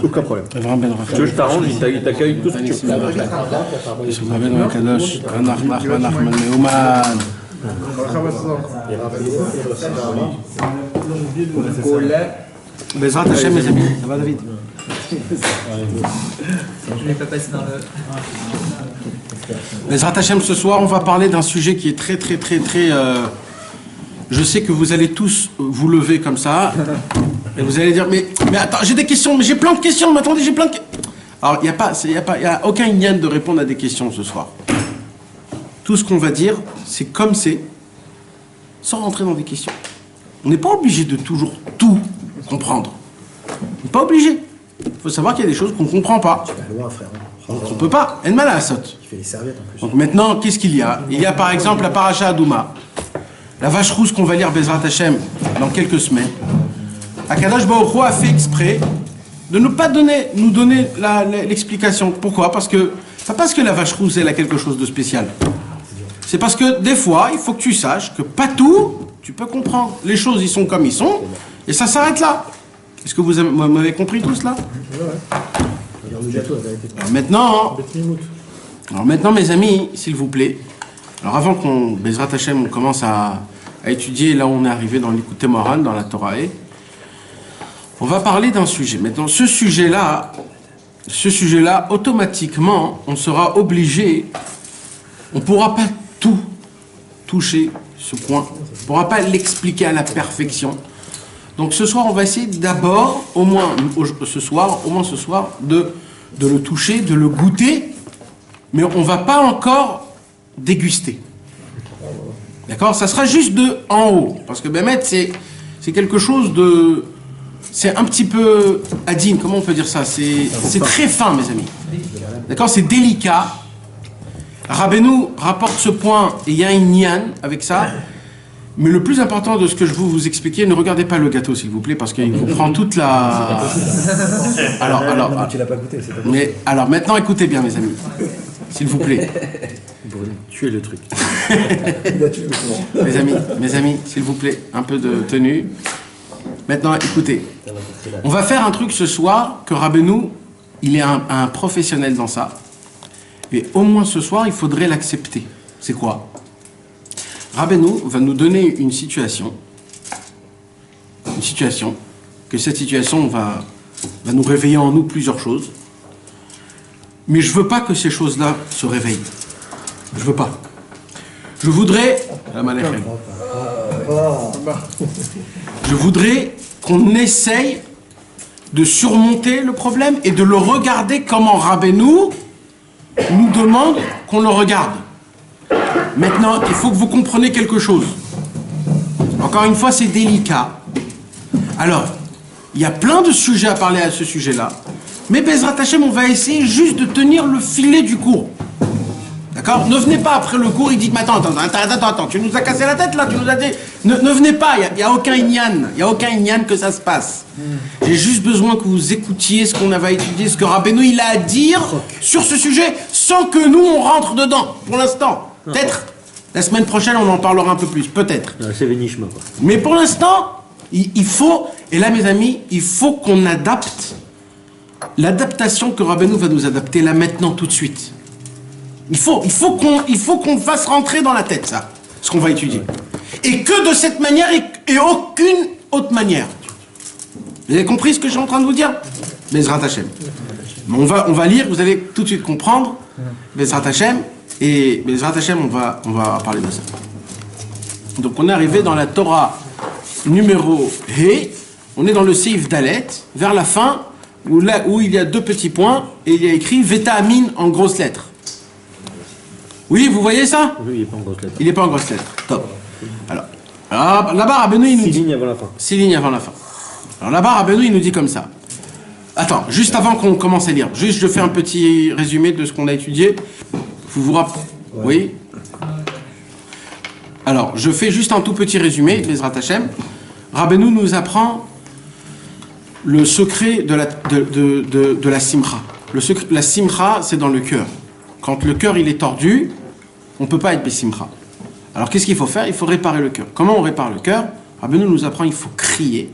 Aucun problème. Tu veux que je t'arrange, il t'accueille tout ce que tu veux. Bezrat Hashem, mes amis. Ça va, David? Je vais pas passer dans le... Bezrat Hashem, ce soir, on va parler d'un sujet qui est très... Je sais que vous allez tous vous lever comme ça, et vous allez dire, mais attends, j'ai des questions, mais j'ai plein de questions, mais attendez, j'ai plein de questions. Alors, il n'y a aucun lien de répondre à des questions ce soir. Tout ce qu'on va dire, c'est comme c'est, sans rentrer dans des questions. On n'est pas obligé de toujours tout comprendre. On n'est pas obligé. Il faut savoir qu'il y a des choses qu'on ne comprend pas. Tu vas loin, frère. Donc, on ne peut pas. En mal à la saute. Il fait les serviettes en plus. Donc maintenant, qu'est-ce qu'il y a? Il y a par exemple la paracha Adouma, la vache rousse qu'on va lire Bezrat Hashem dans quelques semaines. Akadosh Baruch Hu a fait exprès de ne pas nous donner l'explication. Pourquoi? Parce que la vache rousse elle a quelque chose de spécial. C'est parce que des fois, il faut que tu saches que pas tout, tu peux comprendre. Les choses, ils sont comme ils sont, et ça s'arrête là. Est-ce que vous m'avez compris tout cela? Alors maintenant, mes amis, s'il vous plaît, alors avant qu'on, Bezrat Hashem, on commence à étudier là où on est arrivé dans l'Écoute Moran, dans la Torah, on va parler d'un sujet. Maintenant, ce sujet-là, automatiquement, on sera obligé, on ne pourra pas tout toucher ce point, on ne pourra pas l'expliquer à la perfection. Donc ce soir, on va essayer d'abord, au moins ce soir, de le toucher, de le goûter, mais on ne va pas encore déguster. D'accord? Ça sera juste de en haut. Parce que Bémet, c'est quelque chose de... C'est un petit peu adine, comment on peut dire ça? C'est très fin, mes amis. D'accord? C'est délicat. Rabbeinu rapporte ce point, et il y a une nian avec ça. Mais le plus important de ce que je vais vous expliquer, ne regardez pas le gâteau, s'il vous plaît, parce qu'il vous prend toute la... Alors, tu l'as pas goûté, c'est pas mais alors maintenant, écoutez bien, mes amis. S'il vous plaît. Tuez le truc. Mes amis, s'il vous plaît, un peu de tenue. Maintenant, écoutez. On va faire un truc ce soir que Rabbeinu, il est un professionnel dans ça. Et au moins ce soir, il faudrait l'accepter. C'est quoi? Rabbeinu va nous donner une situation. Que cette situation va nous réveiller en nous plusieurs choses. Mais je veux pas que ces choses-là se réveillent. Je veux pas. Je voudrais qu'on essaye de surmonter le problème et de le regarder comment Rabbeinu nous demande qu'on le regarde. Maintenant, il faut que vous compreniez quelque chose. Encore une fois, c'est délicat. Alors, il y a plein de sujets à parler à ce sujet-là. Mais Bezrat Hashem, on va essayer juste de tenir le filet du cours. D'accord? Ne venez pas après le cours et dites, mais attends, tu nous as cassé la tête là, tu nous as dit... Ne venez pas, il n'y a aucun inyan, que ça se passe. J'ai juste besoin que vous écoutiez ce qu'on avait étudié, ce que Rabbeinu il a à dire sur ce sujet, sans que nous on rentre dedans, pour l'instant. Peut-être, la semaine prochaine on en parlera un peu plus, peut-être. C'est Vénishma, quoi. Mais pour l'instant, il faut, et là mes amis, il faut qu'on adapte l'adaptation que Rabbeinu va nous adapter là maintenant tout de suite. Il faut qu'on fasse rentrer dans la tête ça, ce qu'on va étudier. Et que de cette manière et aucune autre manière. Vous avez compris ce que je suis en train de vous dire? Bezrat Hashem. On va lire, vous allez tout de suite comprendre. Bezrat Hashem. Et Bezrat Hashem, on va parler de ça. Donc on est arrivé dans la Torah numéro He. On est dans le Seif Dalet, vers la fin, où il y a deux petits points, et il y a écrit Veta Amin en grosses lettres. Oui, vous voyez ça? Oui, il n'est pas en grosses lettres. Il n'est pas en grosses lettres. Top. Alors là-bas, Rabbeinu, il nous dit... 6 lignes avant la fin. 6 lignes avant la fin. Alors là-bas, Rabbeinu, il nous dit comme ça. Attends, juste avant qu'on commence à lire, juste je fais un petit résumé de ce qu'on a étudié. Vous vous rappelez? Oui. Alors, je fais juste un tout petit résumé, Bezrat Hashem. Rabbeinu nous apprend le secret de la simcha. La simcha, c'est dans le cœur. Quand le cœur il est tordu, on ne peut pas être besimcha. Alors qu'est-ce qu'il faut faire? Il faut réparer le cœur. Comment on répare le cœur? Rabbeinu nous apprend il faut crier.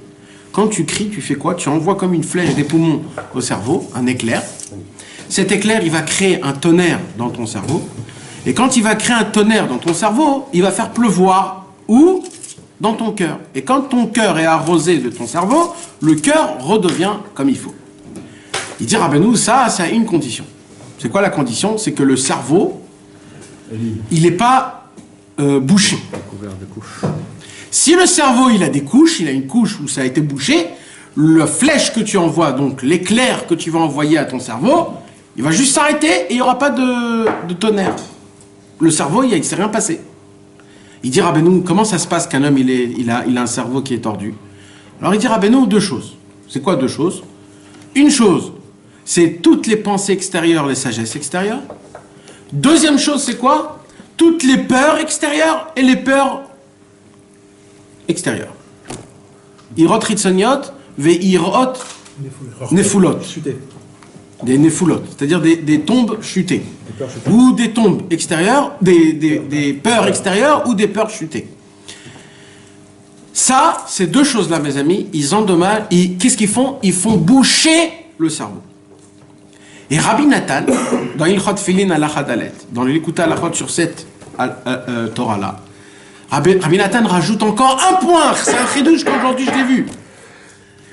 Quand tu cries, tu fais quoi? Tu envoies comme une flèche des poumons au cerveau, un éclair. Cet éclair, il va créer un tonnerre dans ton cerveau. Et quand il va créer un tonnerre dans ton cerveau, il va faire pleuvoir. Où? Dans ton cœur. Et quand ton cœur est arrosé de ton cerveau, le cœur redevient comme il faut. Il dit, Rabbeinu, ça a une condition. C'est quoi la condition? C'est que le cerveau, il n'est pas bouché. Si le cerveau, il a des couches, il a une couche où ça a été bouché, la flèche que tu envoies, donc l'éclair que tu vas envoyer à ton cerveau, il va juste s'arrêter et il n'y aura pas de tonnerre. Le cerveau, il ne s'est rien passé. Il dit, Rabbeinu, comment ça se passe qu'un homme, il a un cerveau qui est tordu? Alors il dit, Rabbeinu, deux choses. C'est quoi deux choses? Une chose, c'est toutes les pensées extérieures, les sagesses extérieures. Deuxième chose, c'est quoi? Toutes les peurs extérieures et les peurs extérieures. Irot ritsoniot, ve irot nefulot. Des nefulot, c'est-à-dire des tombes chutées. Ou des tombes extérieures, des peurs extérieures ou des peurs chutées. Ça, ces deux choses-là, mes amis, ils endommagent. Qu'est-ce qu'ils font? Ils font boucher le cerveau. Et Rabbi Nathan, dans Ilchot Filin Alachad Dalet, dans l'Écouta Alachot sur cette Torah-là, Rabbi Nathan rajoute encore un point. C'est un chidouche qu'aujourd'hui je l'ai vu.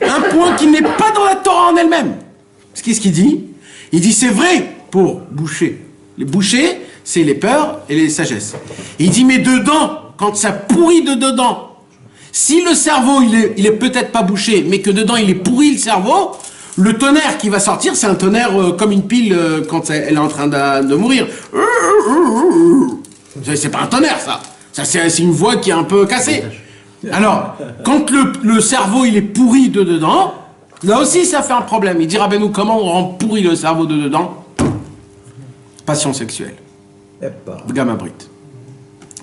Un point qui n'est pas dans la Torah en elle-même. Qu'est-ce qu'il dit? Il dit c'est vrai pour boucher. Les bouchers, c'est les peurs et les sagesses. Et il dit mais dedans, quand ça pourrit de dedans, si le cerveau il est peut-être pas bouché, mais que dedans il est pourri le cerveau, le tonnerre qui va sortir, c'est un tonnerre comme une pile quand elle est en train de mourir. C'est pas un tonnerre ça. C'est une voix qui est un peu cassée. Alors, quand le cerveau il est pourri de dedans, là aussi ça fait un problème. Il dit Rabbeinu, comment on rend pourri le cerveau de dedans? Passion sexuelle. Gamma Brit.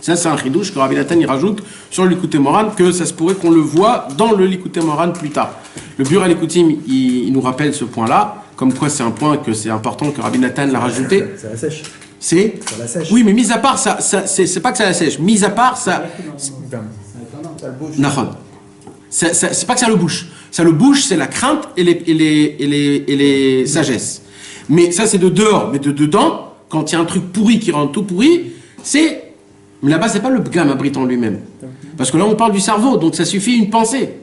Ça c'est un chidouche que Rabbi Nathan il rajoute sur le Likutei Moharan, que ça se pourrait qu'on le voit dans le Likutei Moharan plus tard. Le Biur HaLikutim il nous rappelle ce point-là, comme quoi c'est un point que c'est important que Rabbi Nathan l'a rajouté. Ça la sèche. C'est Ça la sèche. Oui, mais mis à part ça c'est pas que ça la sèche. Mis à part ça. Nahon. C'est pas que ça le bouche. Ça le bouche, c'est la crainte et les sagesses. Mais ça c'est de dehors, mais de dedans, quand il y a un truc pourri qui rend tout pourri, c'est. Mais là-bas, c'est pas le Gamma Brit en lui-même. Parce que là, on parle du cerveau, donc ça suffit une pensée.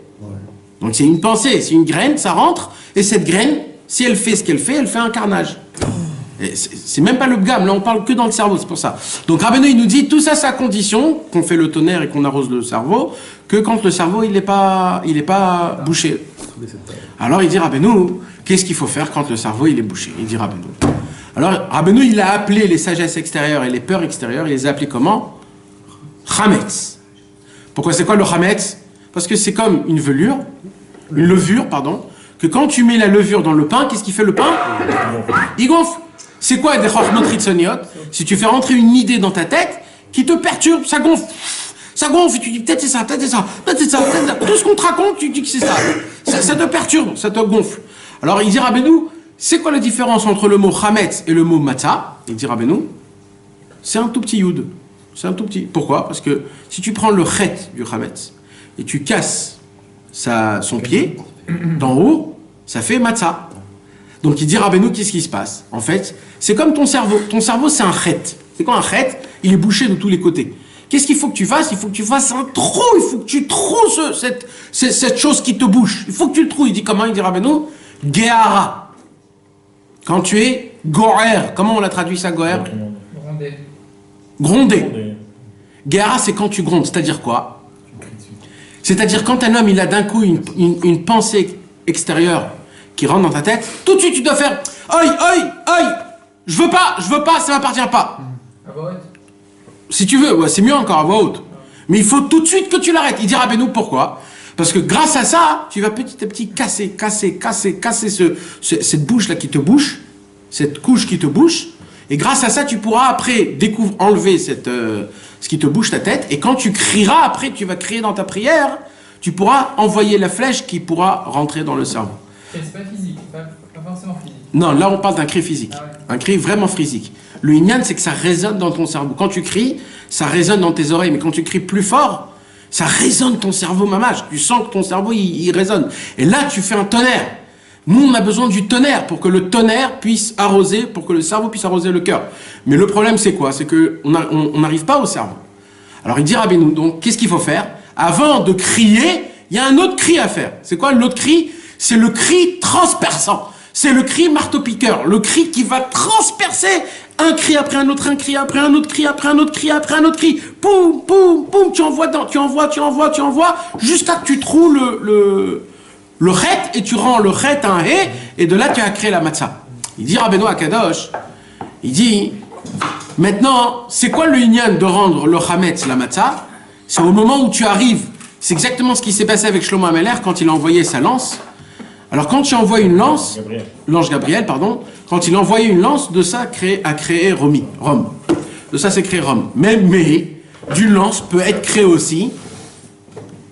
Donc c'est une pensée, c'est une graine, ça rentre, et cette graine, si elle fait ce qu'elle fait un carnage. C'est même pas le Gam, là on parle que dans le cerveau, c'est pour ça. Donc Rabbeinu il nous dit, tout ça c'est à condition qu'on fait le tonnerre et qu'on arrose le cerveau, que quand le cerveau il est pas bouché. Alors il dit Rabbeinu, qu'est-ce qu'il faut faire quand le cerveau il est bouché? Il dit Rabbeinu. Alors Rabbeinu il a appelé les sagesses extérieures et les peurs extérieures, il les a appelées comment? Chametz. Pourquoi c'est quoi le Chametz? Parce que c'est comme une levure, que quand tu mets la levure dans le pain, qu'est-ce qui fait le pain? Il gonfle. C'est quoi des chormot ritsoniot? Si tu fais rentrer une idée dans ta tête qui te perturbe, ça gonfle. Ça gonfle, et tu dis peut-être c'est ça, peut-être c'est ça, peut-être c'est ça, peut-être ça. Tout ce qu'on te raconte, tu dis que c'est ça. Ça te perturbe, ça te gonfle. Alors il dit Rabbeinu, c'est quoi la différence entre le mot chametz et le mot matzah? Il dit Rabbeinu, c'est un tout petit yud. C'est un tout petit. Pourquoi? Parce que si tu prends le chet du chametz et tu casses son pied, d'en haut, ça fait matzah. Donc il dit Rabbeinu, qu'est-ce qui se passe? En fait, c'est comme ton cerveau. Ton cerveau, c'est un chet. C'est quoi un chet? Il est bouché de tous les côtés. Qu'est-ce qu'il faut que tu fasses? Il faut que tu fasses un trou. Il faut que tu troues cette chose qui te bouche. Il faut que tu le trouves. Il dit comment? Il dit Rabbeinu, Gehara. Quand tu es goer, comment on l'a traduit ça, goer? Gronder. Gehara, c'est quand tu grondes. C'est-à-dire quoi? C'est-à-dire quand un homme, il a d'un coup une pensée extérieure qui rentre dans ta tête, tout de suite tu dois faire aïe, je veux pas, ça m'appartient pas. À voix haute. Si tu veux, ouais, c'est mieux encore à voix haute. Mais il faut tout de suite que tu l'arrêtes. Il dit Rabbeinu pourquoi? Parce que grâce à ça, tu vas petit à petit casser cette bouche là qui te bouche, cette couche qui te bouche, et grâce à ça, tu pourras après enlever ce qui te bouche ta tête, et quand tu crieras après, tu vas crier dans ta prière, tu pourras envoyer la flèche qui pourra rentrer dans le cerveau. Et c'est pas physique, pas forcément physique. Non, là on parle d'un cri physique. Ah ouais. Un cri vraiment physique. Le inyan, c'est que ça résonne dans ton cerveau. Quand tu cries, ça résonne dans tes oreilles. Mais quand tu cries plus fort, Ça résonne ton cerveau, mamache. Tu sens que ton cerveau, il résonne. Et là, tu fais un tonnerre. Nous, on a besoin du tonnerre pour que le tonnerre puisse arroser, pour que le cerveau puisse arroser le cœur. Mais le problème, c'est quoi? C'est qu'on n'arrive pas au cerveau. Alors, il dit Rabbeinu, donc, qu'est-ce qu'il faut faire? Avant de crier, il y a un autre cri à faire. C'est quoi l'autre cri? C'est le cri transperçant. C'est le cri marteau-piqueur. Le cri qui va transpercer un cri après un autre, un cri après un autre cri, après un autre cri, après un autre cri. Poum, poum, poum, tu envoies, jusqu'à que tu trouves le chet, et tu rends le chet un hé, et de là tu as créé la matzah. Il dit Rabbeinu Akadosh, il dit, maintenant, c'est quoi le inyan de rendre le chametz la matzah? C'est au moment où tu arrives. C'est exactement ce qui s'est passé avec Shlomo HaMelech quand il a envoyé sa lance. Alors quand tu envoies une lance, l'ange Gabriel, pardon, quand il a envoyé une lance, de ça a créé Rome. De ça c'est créé Rome. Mais d'une lance peut être créé aussi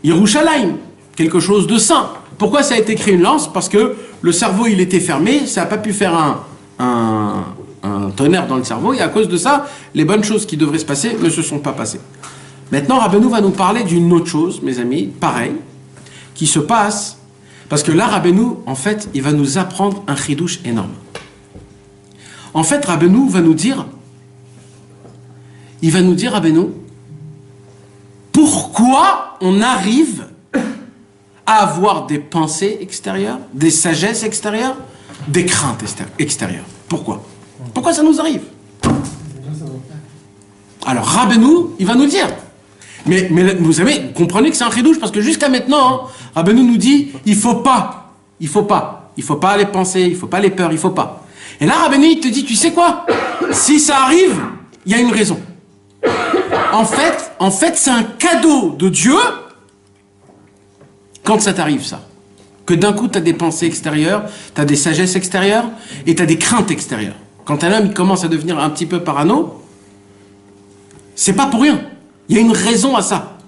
Yerushalayim, quelque chose de saint. Pourquoi ça a été créé une lance? Parce que le cerveau il était fermé, ça n'a pas pu faire un tonnerre dans le cerveau, et à cause de ça, les bonnes choses qui devraient se passer ne se sont pas passées. Maintenant, Rabbeinu va nous parler d'une autre chose, mes amis, pareil, qui se passe, parce que là, Rabbeinu, en fait, il va nous apprendre un chidouche énorme. En fait, Rabbeinu va nous dire, Rabbeinu, pourquoi on arrive à avoir des pensées extérieures, des sagesses extérieures, des craintes extérieures. Pourquoi? Pourquoi ça nous arrive? Alors, Rabbeinu, il va nous dire. Mais vous savez, vous comprenez que c'est un chidouche, parce que jusqu'à maintenant, hein, Rabbeinu nous dit, il faut pas les pensées, il faut pas les peurs, il faut pas. Et là, Rabbeinu, il te dit, tu sais quoi? Si ça arrive, il y a une raison. En fait, c'est un cadeau de Dieu quand ça t'arrive, ça. Que d'un coup, tu as des pensées extérieures, tu as des sagesses extérieures, et tu as des craintes extérieures. Quand un homme il commence à devenir un petit peu parano, c'est pas pour rien. Il y a une raison à ça.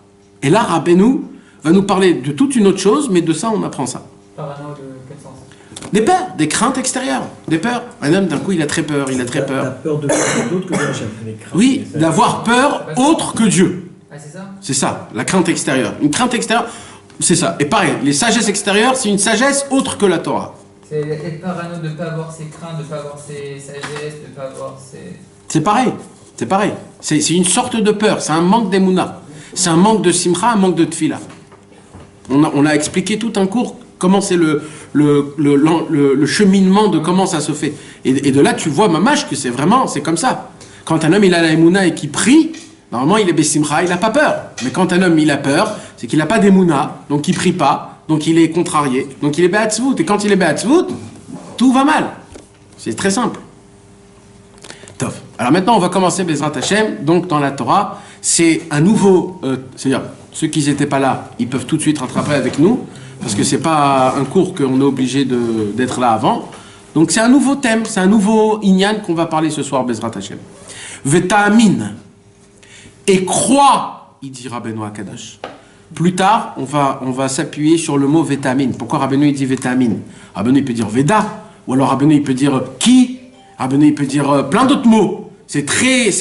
Et là, Rabbeinu va nous parler de toute une autre chose, mais de ça, on apprend ça. Parano de quel sens? Des peurs, des craintes extérieures, des peurs. Un homme, d'un coup, il a très peur, La peur de d'autre que de Hachem. Oui, d'avoir peur autre que Dieu. Ah, c'est ça? C'est ça, la crainte extérieure. Une crainte extérieure, c'est ça. Et pareil, les sagesses extérieures, c'est une sagesse autre que la Torah. C'est être parano de ne pas avoir ses craintes, de ne pas avoir ses sagesses, de ne pas avoir ses... C'est pareil, c'est pareil. C'est une sorte de peur, c'est un manque d'émouna. C'est un manque de simcha, un manque de tfila. On a expliqué tout un cours comment c'est le cheminement de comment ça se fait. Et de là, tu vois, mamash, que c'est vraiment, c'est comme ça. Quand un homme, il a la émouna et qu'il prie, normalement, il est bessimcha, il n'a pas peur. Mais quand un homme, il a peur, c'est qu'il n'a pas d'émouna, donc il prie pas, donc il est contrarié, donc il est be'atzvut. Et quand il est be'atzvut, tout va mal. C'est très simple. Tov. Alors maintenant, on va commencer Bezrat Hashem, donc dans la Torah. C'est un nouveau... c'est-à-dire, ceux qui n'étaient pas là, ils peuvent tout de suite rattraper avec nous, parce que c'est pas un cours qu'on est obligé d'être là avant. Donc c'est un nouveau thème, c'est un nouveau inyan qu'on va parler ce soir, Bezrat Hashem. Veta'amin. Et crois, il dit Rabbeinu Akadosh. Plus tard, on va s'appuyer sur le mot Veta'amin. Pourquoi Rabbeinu il dit Veta'amin? Rabbeinu il peut dire Veda, ou alors Rabbeinu il peut dire qui, Rabbeinu il peut dire plein d'autres mots. C'est très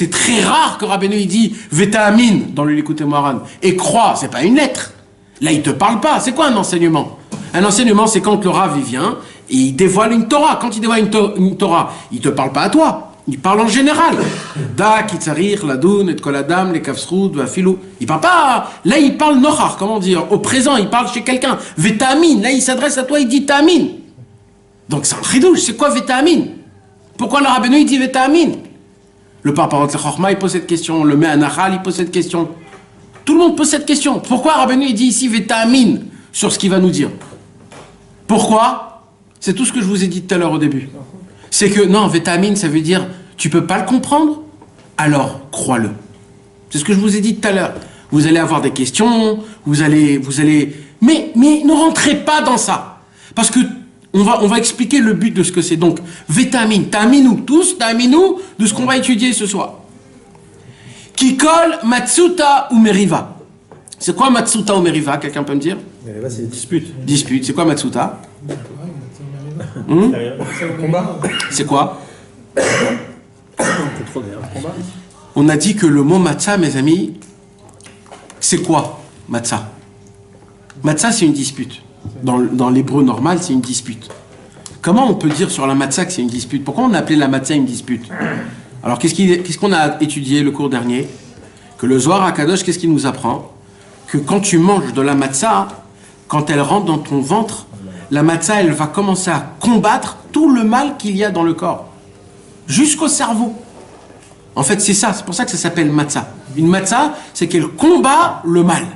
rare que Rabbeinu il dit Veta'amin dans le Likutei Moharan. Et crois, c'est pas une lettre. Là, il te parle pas. C'est quoi un enseignement? Un enseignement, c'est quand le Rav il vient et il dévoile une Torah. Quand il dévoile une Torah, il te parle pas à toi. Il parle en général. Da, kitzarir, ladoun, et koladam, les kafsroud, vafilou. Il parle pas. Là, il parle nochar, comment dire, au présent, il parle chez quelqu'un. Veta'amin. Là, il s'adresse à toi, il dit ta'amin. Donc, c'est un chidouche. C'est quoi Veta'amin? Pourquoi le Rabbeinu il dit Veta'amin? Le parparot Chorma, il pose cette question. Le Me'anachal, il pose cette question. Tout le monde pose cette question. Pourquoi Rabbeinu il dit ici Veta'amin sur ce qu'il va nous dire? Pourquoi? C'est tout ce que je vous ai dit tout à l'heure au début. C'est que, non, Veta'amin, ça veut dire, tu peux pas le comprendre? Alors, crois-le. C'est ce que je vous ai dit tout à l'heure. Vous allez avoir des questions, vous allez... Mais ne rentrez pas dans ça. Parce que on va expliquer le but de ce que c'est. Donc, Veta'amin, ta'aminou, tous, ta'aminou, de ce qu'on va étudier ce soir. Kikol, Matsuta ou Meriva. C'est quoi Matsuta ou Meriva? Quelqu'un peut me dire? Meriva, c'est des disputes. Dispute. C'est quoi Matsuta? C'est le combat. C'est quoi? C'est trop bien. Combat. On a dit que le mot Matzah, mes amis, c'est quoi? Matzah. Matzah, c'est une dispute. Dans l'hébreu normal, c'est une dispute. Comment on peut dire sur la matzah que c'est une dispute? Pourquoi on a appelé la matzah une dispute? Alors, qu'est-ce qu'on a étudié le cours dernier? Que le Zohar HaKadosh, qu'est-ce qu'il nous apprend? Que quand tu manges de la matzah, quand elle rentre dans ton ventre, la matzah, elle va commencer à combattre tout le mal qu'il y a dans le corps. Jusqu'au cerveau. En fait, c'est ça. C'est pour ça que ça s'appelle matzah. Une matzah, c'est qu'elle combat le mal.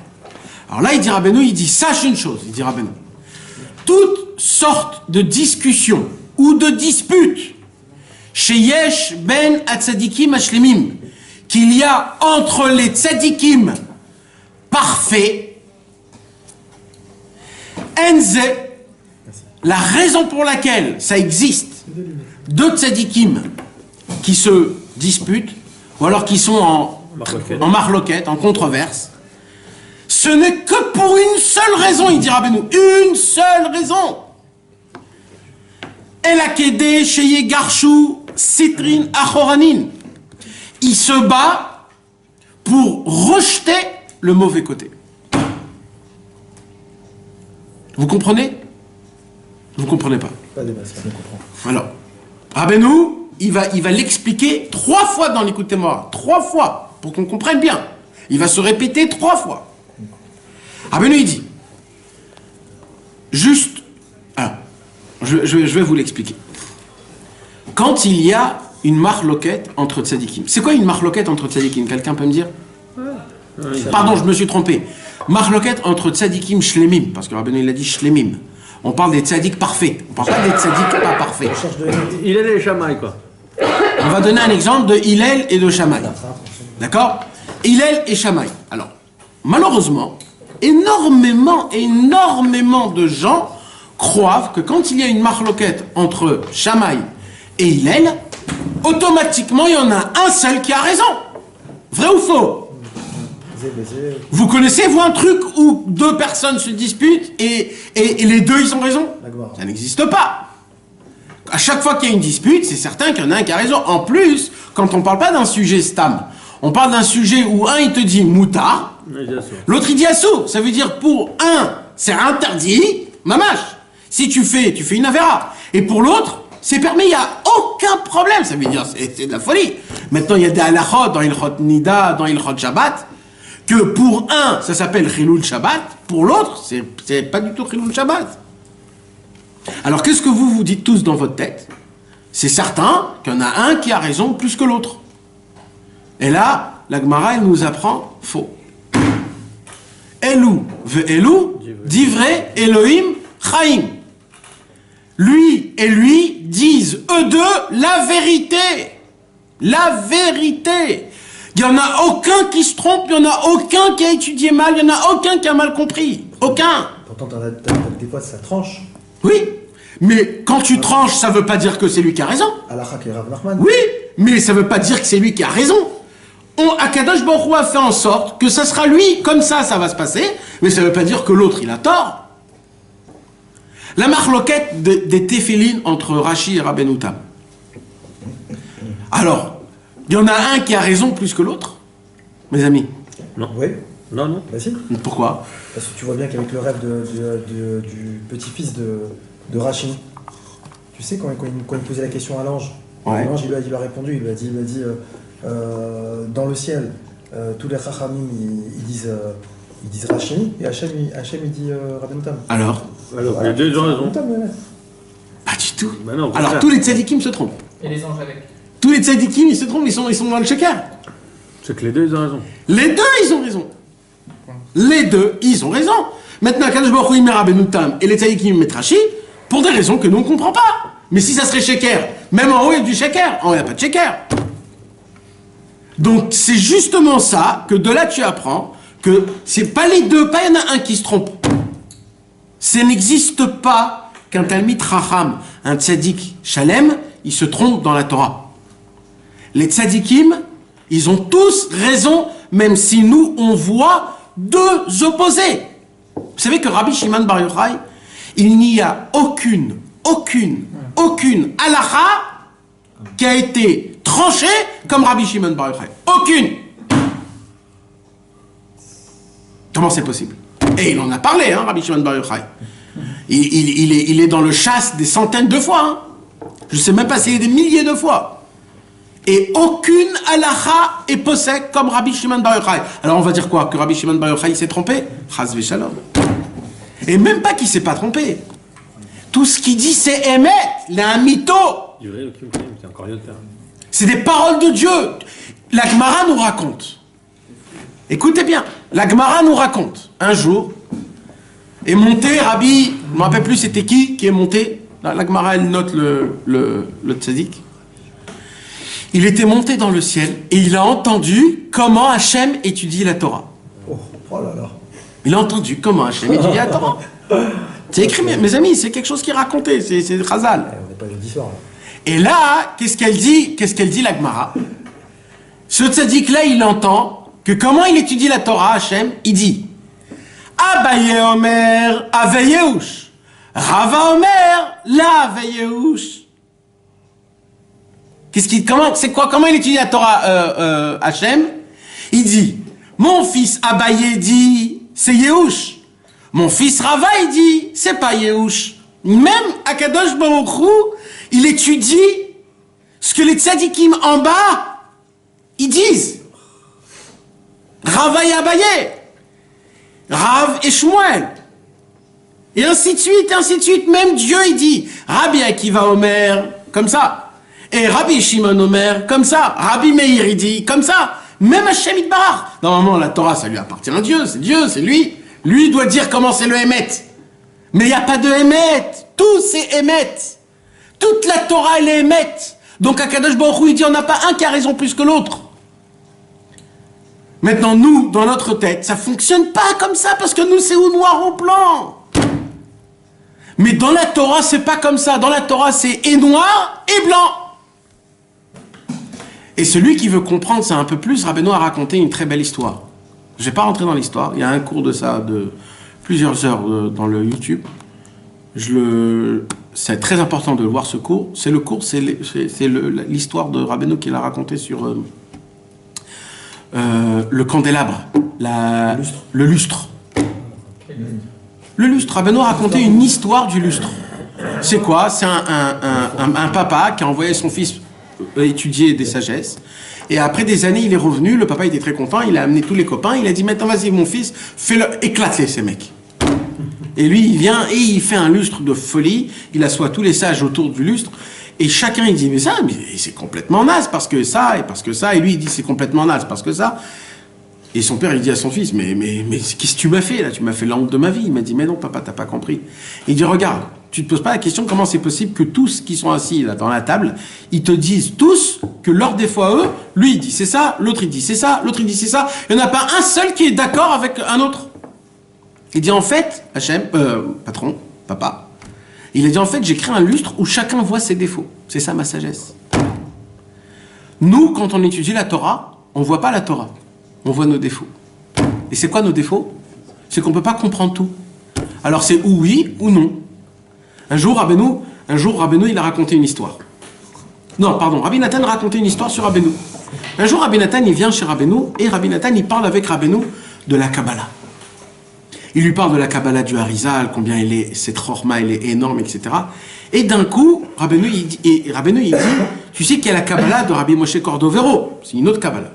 Alors là, il dit Rabbeinu, il dit, sache une chose, il dit Rabbeinu. Toutes sortes de discussions ou de disputes chez Yesh ben Atzadikim Ashlemim, qu'il y a entre les tzadikim parfaits, Enze, la raison pour laquelle ça existe, deux tzadikim qui se disputent, ou alors qui sont en marloquette, en controverse, ce n'est que pour une seule raison, il dit Rabbeinu, une seule raison. El Akedé, Sheye Garchou, Citrin, Achoranin. Il se bat pour rejeter le mauvais côté. Vous comprenez? Vous comprenez pas? Pas des masses, on comprend. Alors, Rabbeinu, il va l'expliquer 3 fois dans l'écoute témoin, 3 fois, pour qu'on comprenne bien. Il va se répéter 3 fois. Rabbeinu, il dit, juste, je vais vous l'expliquer. Quand il y a une marloquette entre tzadikim, c'est quoi une marloquette entre tzadikim? Quelqu'un peut me dire? Pardon, je me suis trompé. Marloquette entre tzadikim shlemim, parce que Rabbeinu il a dit shlemim. On parle des tzadiks parfaits, on parle pas des tzadiks pas parfaits. Il est les chamailles, quoi. On va donner un exemple de Hillel et de Shammai. D'accord? Hillel et Shammai. Alors, malheureusement, énormément de gens croient que quand il y a une marloquette entre Shammai et Hillel, automatiquement il y en a un seul qui a raison. Vrai ou faux? Vous connaissez, vous, un truc où 2 personnes se disputent et les 2 ils ont raison? Ça n'existe pas. À chaque fois qu'il y a une dispute, c'est certain qu'il y en a un qui a raison. En plus, quand on ne parle pas d'un sujet stam, on parle d'un sujet où un il te dit moutar, l'autre il dit assou. Ça veut dire pour un, c'est interdit, mamache. Si tu fais une avéra. Et pour l'autre, c'est permis, il n'y a aucun problème. Ça veut dire, c'est de la folie. Maintenant, il y a des halachot dans Ilchot Nida, dans Ilchot Shabbat, que pour un, ça s'appelle Chilul Shabbat, pour l'autre, c'est pas du tout Chilul Shabbat. Alors, qu'est-ce que vous dites tous dans votre tête? C'est certain qu'il y en a un qui a raison plus que l'autre. Et là, la Gemara, elle nous apprend faux. Elou ve'elou, divrei Elohim chaim. Lui et lui disent, eux deux, la vérité. La vérité. Il n'y en a aucun qui se trompe, il n'y en a aucun qui a étudié mal, il n'y en a aucun qui a mal compris. Aucun. Pourtant, des fois, ça tranche. Oui, mais quand tu tranches, ça ne veut pas dire que c'est lui qui a raison. Alachak et Rav Nachman. Oui, mais ça ne veut pas dire que c'est lui qui a raison. Akadosh Baruch Hu a fait en sorte que ça sera lui, comme ça va se passer, mais ça ne veut pas dire que l'autre, il a tort. La marloquette des téphilines entre Rashi et Rabbeinu Tam. Alors, il y en a un qui a raison plus que l'autre, mes amis. Non. Oui. Non. Bah si. Pourquoi? Parce que tu vois bien qu'avec le rêve du petit-fils de Rachid, tu sais, quand il posait la question à l'ange, Ouais. l'ange il lui a répondu, il lui a dit dans le ciel, tous les Chachamim ils disent Rachid, et Hachem il dit Rabbeinu Tam. Alors, Les deux ont raison. Rabbeinu Tam, ouais. pas du tout. Bah non, Alors, tous les tzadikim se trompent. Et les anges avec. Tous les tzadikim, ils se trompent, ils sont dans le shaker. C'est que les deux ils ont raison. Les deux, ils ont raison. Les deux, ils ont raison. Maintenant, Kadosh Baruch Hu, il met Rabbeinu Tam et les tzadikim mettent Rashi pour des raisons que nous ne comprenons pas. Mais si ça serait shaker, même en haut, il y a du shaker. En haut, il n'y a pas de shaker. Donc, c'est justement ça que de là, tu apprends que c'est pas les deux, pas il y en a un qui se trompe. Ça n'existe pas qu'un Talmid Chacham, un tzadik Shalem, il se trompe dans la Torah. Les tzadikim, ils ont tous raison, même si nous, on voit deux opposés. Vous savez que Rabbi Shimon Bar Yochai, il n'y a aucune halakha qui a été tranchée comme Rabbi Shimon Bar Yochai. Aucune. Comment c'est possible? Et il en a parlé, hein, Rabbi Shimon Bar Yochai. Il est dans le chasse des centaines de fois. Hein. Je ne sais même pas s'il y a des milliers de fois. Et aucune halakha est possède comme Rabbi Shimon Bar Yochai. Alors on va dire quoi? Que Rabbi Shimon Bar Yochai s'est trompé? Chas v'shalom. Et même pas qu'il ne s'est pas trompé. Tout ce qu'il dit, c'est émet. Il a un mytho. C'est des paroles de Dieu. La Gemara nous raconte. Écoutez bien. La Gemara nous raconte. Un jour, est monté Rabbi, je ne me rappelle plus c'était qui est monté. La Gemara, elle note le tzaddik. Il était monté dans le ciel et il a entendu comment Hachem étudie la Torah. Oh là là. Il a entendu comment Hachem étudie la Torah. C'est écrit, mes amis, c'est quelque chose qui est raconté, c'est Chazal. On n'est pas jeudi soir, là. Et là, qu'est-ce qu'elle dit la Gemara? Ce tzaddik-là, il entend que comment il étudie la Torah, Hachem, il dit Abaye Omer, Aveyeush. Rava Omer, la Aveyeush. Comment il étudie la Torah, Hachem? Il dit, mon fils Abaye dit, c'est Yehush. Mon fils Rava, il dit, c'est pas Yehush. Même Akadosh Baruch Hu, il étudie ce que les tzadikim en bas, ils disent. Rava et Abaye. Rav et Shmuel. Et ainsi de suite. Même Dieu, il dit, Rabbi Akiva Omer, comme ça. Et Rabbi Shimon Omer, comme ça. Rabbi Meir, il dit, comme ça. Même Hachem Yitbarach. Normalement, la Torah, ça lui appartient à Dieu, c'est lui. Lui doit dire comment c'est le Hémet. Mais il n'y a pas de Hémet. Tout, c'est Hémet. Toute la Torah, elle est Hémet. Donc, Akadosh Baruch Hu, il dit, on n'a pas un qui a raison plus que l'autre. Maintenant, nous, dans notre tête, ça fonctionne pas comme ça, parce que nous, c'est au noir au blanc. Mais dans la Torah, c'est pas comme ça. Dans la Torah, c'est et noir et blanc. Et celui qui veut comprendre ça un peu plus, Rabbeinu a raconté une très belle histoire. Je vais pas rentrer dans l'histoire. Il y a un cours de ça de plusieurs heures dans le YouTube. C'est très important de voir ce cours. C'est l'histoire de Rabbeinu qu'il a raconté sur le candélabre, le lustre. Le lustre. Rabbeinu a raconté une histoire du lustre. C'est quoi? C'est un papa qui a envoyé son fils étudier des sagesses. Et après des années, il est revenu. Le papa était très content. Il a amené tous les copains. Il a dit, maintenant, vas-y, mon fils, éclate-les, ces mecs. Et lui, il vient et il fait un lustre de folie. Il assoit tous les sages autour du lustre. Et chacun, il dit, mais c'est complètement naze parce que ça, et parce que ça. Et lui, il dit, c'est complètement naze parce que ça. Et son père, il dit à son fils, mais qu'est-ce que tu m'as fait là? Tu m'as fait la honte de ma vie. Il m'a dit, mais non, papa, t'as pas compris. Il dit, regarde, tu te poses pas la question comment c'est possible que tous qui sont assis là dans la table, ils te disent tous que leur défaut à eux, lui il dit c'est ça, l'autre il dit c'est ça, l'autre il dit c'est ça. Il n'y en a pas un seul qui est d'accord avec un autre. Il dit en fait, Hachem, patron, papa, il a dit en fait, j'ai créé un lustre où chacun voit ses défauts. C'est ça ma sagesse. Nous, quand on étudie la Torah, on ne voit pas la Torah. On voit nos défauts. Et c'est quoi nos défauts? C'est qu'on ne peut pas comprendre tout. Alors c'est ou oui ou non. Un jour, Rabbeinu, il a raconté une histoire. Non, pardon, Rabbi Nathan a raconté une histoire sur Rabbeinu. Un jour, Rabbi Nathan, il vient chez Rabbeinu, et Rabbi Nathan, il parle avec Rabbeinu de la Kabbalah. Il lui parle de la Kabbalah du Harizal, combien cette chorma, elle est énorme, etc. Et d'un coup, Rabbeinu, il dit, tu sais qu'il y a la Kabbalah de Rabbi Moshe Cordovero, c'est une autre Kabbalah.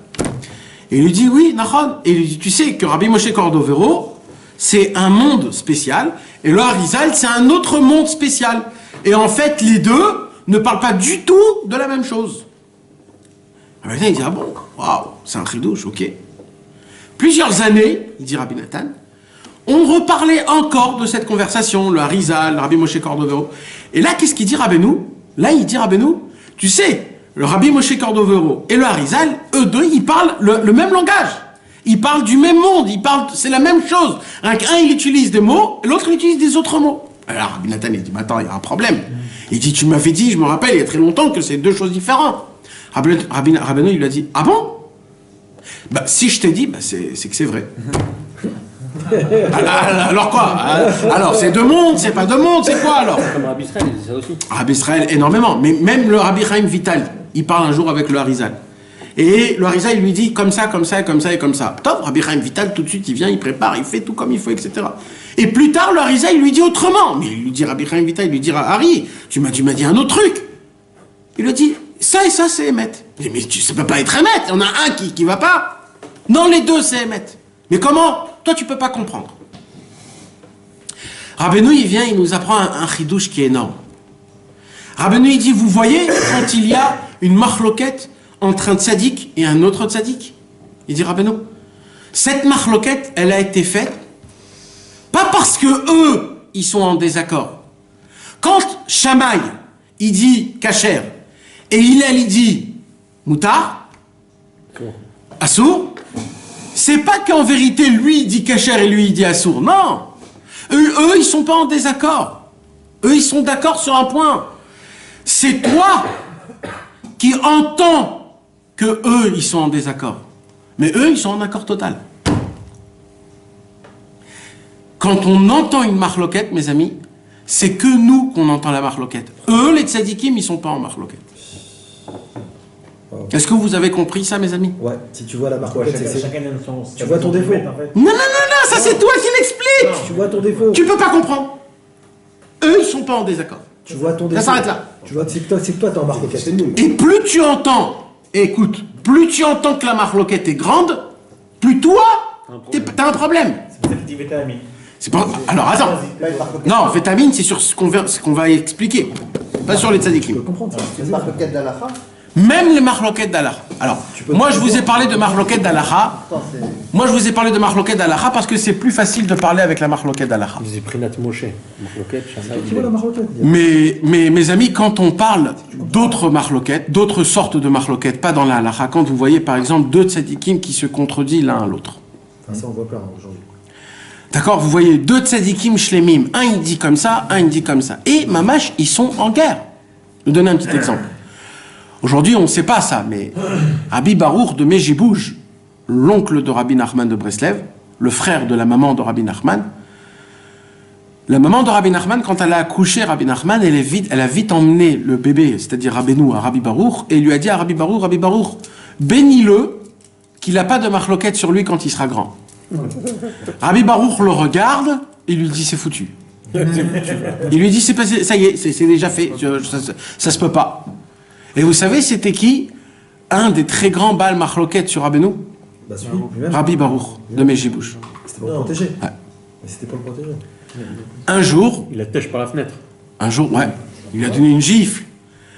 Et il lui dit, oui, Nachon. Et il lui dit, tu sais que Rabbi Moshe Cordovero, c'est un monde spécial, et le Harizal, c'est un autre monde spécial. Et en fait, les deux ne parlent pas du tout de la même chose. Rabbi Nathan, il dit, ah bon, waouh, c'est un chidouche, ok. Plusieurs années, il dit Rabbi Nathan, on reparlait encore de cette conversation, le Harizal, le Rabbi Moshe Cordovero. Et là, qu'est-ce qu'il dit Rabbeinu? Là, il dit Rabbeinu, tu sais, le Rabbi Moshe Cordovero et le Harizal, eux deux, ils parlent le même langage. Ils parlent du même monde, c'est la même chose. Un, il utilise des mots, l'autre, il utilise des autres mots. Alors, Rabbi Nathan, il dit, mais attends, il y a un problème. Il dit, tu m'avais dit, je me rappelle, il y a très longtemps, que c'est deux choses différentes. Rabbeinu, il lui a dit, ah bon? Bah, si je t'ai dit, bah, c'est que c'est vrai. Alors quoi? Alors, c'est deux mondes, c'est pas deux mondes, c'est quoi alors? Comme Rabbi Israël, c'est ça aussi. Rabbi Israël, énormément. Mais même le Rabbi Chaim Vital, il parle un jour avec le Harizal. Et le Harizal, il lui dit comme ça, comme ça, comme ça et comme ça. Top, Rabbi Chaim Vital, tout de suite, il vient, il prépare, il fait tout comme il faut, etc. Et plus tard, le Harizal, il lui dit autrement. Mais il lui dit, Rabbi Chaim Vital, il lui dira, Harry, tu m'as dit un autre truc. Il lui dit, ça et ça, c'est Emet. Mais ça peut pas être Emet, il y en a un qui va pas. Non, les deux, c'est Emet. Mais comment? Toi, tu peux pas comprendre. Rabbeinu, il vient, il nous apprend un chidouche qui est énorme. Rabbeinu, il dit, vous voyez, quand il y a une marloquette entre un tzaddik et un autre tzaddik, il dit, Rabbeinu, cette marloquette, elle a été faite, pas parce que eux, ils sont en désaccord. Quand Shamaï, il dit kasher, et Hillel, il dit moutar, assour, c'est pas qu'en vérité, lui, il dit kasher et lui, il dit assour. Non! Eux, ils sont pas en désaccord. Eux, ils sont d'accord sur un point. C'est toi qui entends que eux, ils sont en désaccord. Mais eux, ils sont en accord total. Quand on entend une marloquette, mes amis, c'est que nous qu'on entend la marloquette. Eux, les tzadikim, ils sont pas en marloquette. Est-ce que vous avez compris ça, mes amis? Ouais, si tu vois la marloquette, chacun a son... Tu vois ton défaut. Non, ça c'est toi qui l'expliques. Tu vois ton défaut. Tu peux pas comprendre. Eux, ils sont pas en désaccord. Tu vois ton défaut. Ça s'arrête là. Tu vois, c'est que toi, t'es en marloquette. C'est nul. Et plus tu entends, écoute, plus tu entends que la marloquette est grande, plus toi, t'as un problème. C'est pas... Alors attends. Non, fétamine, c'est sur ce qu'on va expliquer. Pas sur les tzadikim. Tu peux comprendre ça. C'est une marloquette d'Alaha. Même les marloquettes d'Alaha. Alors, moi je vous ai parlé de marloquettes d'Alaha. Moi je vous ai parlé de marloquettes d'Alaha parce que c'est plus facile de parler avec la marloquette d'Alaha. Vous avez pris Nat Moshe. Marloquette, Tu vois la marloquette. Mais mes amis, quand on parle d'autres marloquettes, d'autres sortes de marloquettes, pas dans la Halacha, quand vous voyez par exemple deux tzadikim qui se contredisent l'un à l'autre. Enfin, ça on voit plein aujourd'hui. D'accord, vous voyez deux tzadikim shlemim, un il dit comme ça, un il dit comme ça. Et mamash, ils sont en guerre. Je vais vous donner un petit exemple. Aujourd'hui, on ne sait pas ça, mais Rabbi Baruch de Mejibouj, l'oncle de Rabbi Nachman de Breslev, le frère de la maman de Rabbi Nachman, la maman de Rabbi Nachman, quand elle a accouché Rabbi Nachman, elle a vite emmené le bébé, c'est-à-dire Rabbeinu, à Rabbi Baruch, et lui a dit à Rabbi Baruch, bénis-le, qu'il n'a pas de marloquette sur lui quand il sera grand. Rabbi Baruch le regarde, et lui dit c'est foutu. Il lui dit c'est passé, ça y est, c'est déjà fait, ça se peut pas. Et vous savez, c'était qui? Un des très grands Baal marloquettes sur Rabbeinu? Bah, lui-même. Rabbi Baruch de Mejibouj. C'était pour le protéger. Ouais. Mais c'était pour le protéger. Un jour, Il la tèche par la fenêtre. un jour, ouais, il lui a donné une gifle.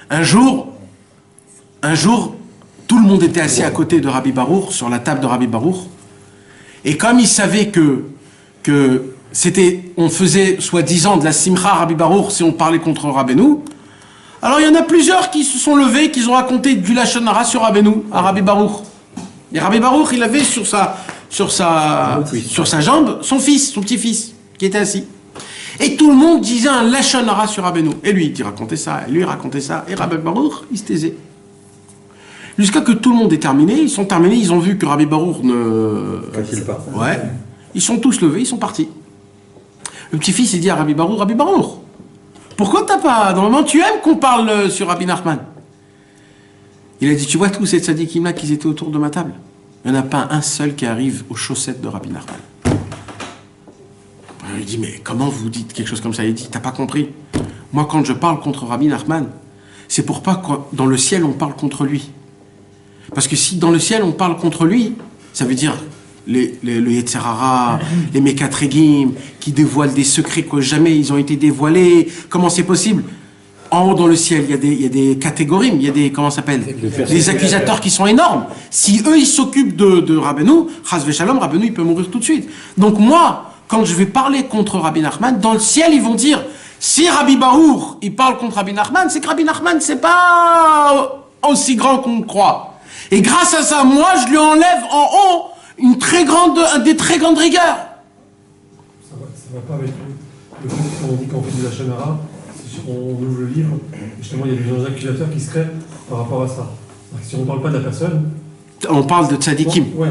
Un jour, tout le monde était assis à côté de Rabbi Baruch, sur la table de Rabbi Baruch. Et comme il savait que c'était, on faisait soi-disant de la simcha Rabbi Baruch si on parlait contre Rabbeinu, alors il y en a plusieurs qui se sont levés, qui ont raconté du lachon hara sur Rabbeinu, à Rabbi Baruch. Et Rabbi Baruch, il avait sur sa jambe son fils, son petit-fils, qui était assis. Et tout le monde disait un lachon hara sur Rabbeinu. Et lui, il racontait ça, et lui, il racontait ça. Et Rabbi Baruch, il se taisait. Jusqu'à que tout le monde est terminé, ils sont terminés, ils ont vu que Rabbi Baruch ne... pas. Ouais. Ils sont tous levés, ils sont partis. Le petit-fils, il dit à Rabbi Baruch, pourquoi t'as pas... Normalement, tu aimes qu'on parle sur Rabbi Nachman. Il a dit, tu vois tous ces tzadikim-là qui étaient autour de ma table? Il n'y en a pas un seul qui arrive aux chaussettes de Rabbi Nachman. Il dit, mais comment vous dites quelque chose comme ça? Il dit, t'as pas compris. Moi, quand je parle contre Rabbi Nachman, c'est pour pas que dans le ciel, on parle contre lui. Parce que si dans le ciel, on parle contre lui, ça veut dire le Yetzer Hara, les Mekatregim, qui dévoilent des secrets que jamais ils ont été dévoilés. Comment c'est possible? En haut dans le ciel, il y a des catégories, il y a des, comment ça s'appelle? Des accusateurs qui sont énormes. Si eux, ils s'occupent de Rabbeinu, Chas v'Shalom, Rabbeinu, il peut mourir tout de suite. Donc moi, quand je vais parler contre Rabbi Nachman, dans le ciel, ils vont dire, si Rabbi Baruch, il parle contre Rabbi Nachman, c'est que Rabbi Nachman, c'est pas aussi grand qu'on croit. Et grâce à ça, moi, je lui enlève en haut des très grandes rigueurs. Ça va pas avec le fait qu'on dit qu'on fait de la chamara, on ouvre le livre, et justement il y a des accusateurs qui se créent par rapport à ça. Alors, si on ne parle pas de la personne... On parle de tzadikim. Ouais.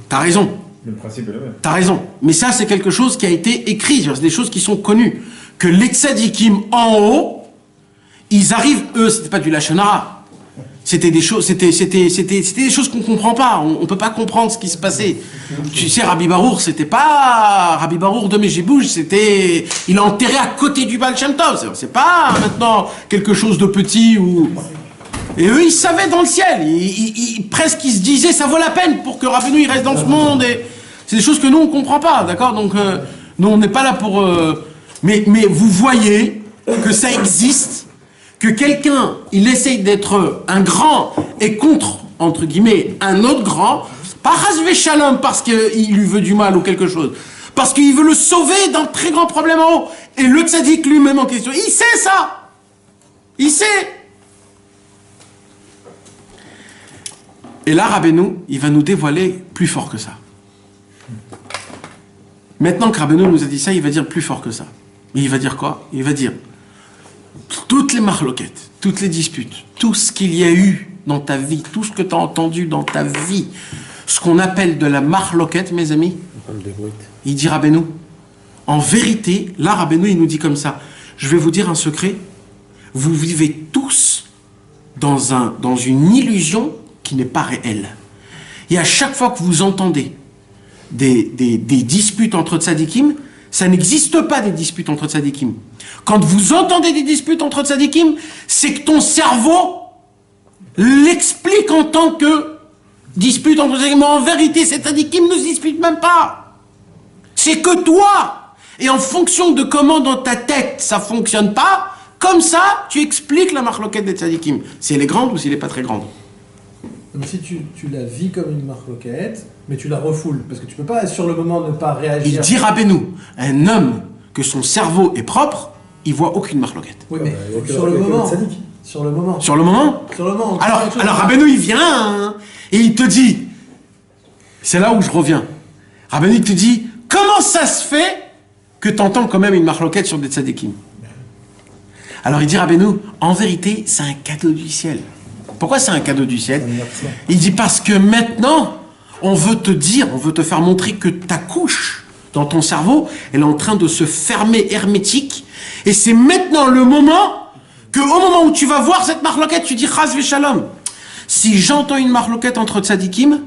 T'as raison. Le principe est le même. T'as raison. Mais ça, c'est quelque chose qui a été écrit. C'est des choses qui sont connues. Que les tzadikim en haut, ils arrivent, eux, c'était pas du lachon hara. C'était des choses qu'on comprend pas. On peut pas comprendre ce qui se passait. Tu sais, Rabbi Barour, c'était pas Rabbi Barour de Mejibouj, c'était, il a enterré à côté du Baal Shem Tov. C'est pas maintenant quelque chose de petit ou. Et eux, ils savaient dans le ciel. Presque, ils se disaient, ça vaut la peine pour que Rabbeinu il reste dans ce monde. Et c'est des choses que nous on comprend pas, d'accord. Donc, nous on n'est pas là pour. Mais vous voyez que ça existe. Que quelqu'un, il essaye d'être un grand et contre, entre guillemets, un autre grand, pas Hasvé Shalom parce qu'il lui veut du mal ou quelque chose, parce qu'il veut le sauver d'un très grand problème en haut. Et le tzaddik lui-même en question, il sait ça. Il sait. Et là, Rabbeinu, il va nous dévoiler plus fort que ça. Maintenant que Rabbeinu nous a dit ça, il va dire plus fort que ça. Et il va dire quoi? Il va dire toutes les marloquettes, toutes les disputes, tout ce qu'il y a eu dans ta vie, tout ce que tu as entendu dans ta vie, ce qu'on appelle de la marloquette, mes amis, il dit Rabbeinu, en vérité, là Rabbeinu il nous dit comme ça, je vais vous dire un secret, vous vivez tous dans une illusion qui n'est pas réelle. Et à chaque fois que vous entendez des disputes entre tzadikim, ça n'existe pas des disputes entre tzadikim. Quand vous entendez des disputes entre tzadikim, c'est que ton cerveau l'explique en tant que dispute entre tzadikim. Mais en vérité, ces tzadikim ne se disputent même pas. C'est que toi. Et en fonction de comment dans ta tête ça fonctionne pas, comme ça, tu expliques la marloquette des tzadikim. Si elle est grande ou si elle n'est pas très grande. Mais si tu la vis comme une marloquette, mais tu la refoules, parce que tu peux pas sur le moment ne pas réagir. Il dit Rabbeinu, un homme que son cerveau est propre, il voit aucune marloquette. Oui, mais sur le moment. Sur le moment. Sur le moment. Sur le moment. Alors Rabbeinu il vient hein, et il te dit, c'est là où je reviens. Rabbeinu il te dit, comment ça se fait que tu entends quand même une marloquette sur des tzadikim? Alors il dit Rabbeinu, en vérité c'est un cadeau du ciel. Pourquoi c'est un cadeau du ciel? Il dit parce que maintenant, on veut te dire, on veut te faire montrer que ta couche dans ton cerveau, elle est en train de se fermer hermétique. Et c'est maintenant le moment que, au moment où tu vas voir cette marloquette, tu dis Chas v'shalom. Si j'entends une marloquette entre tzadikim,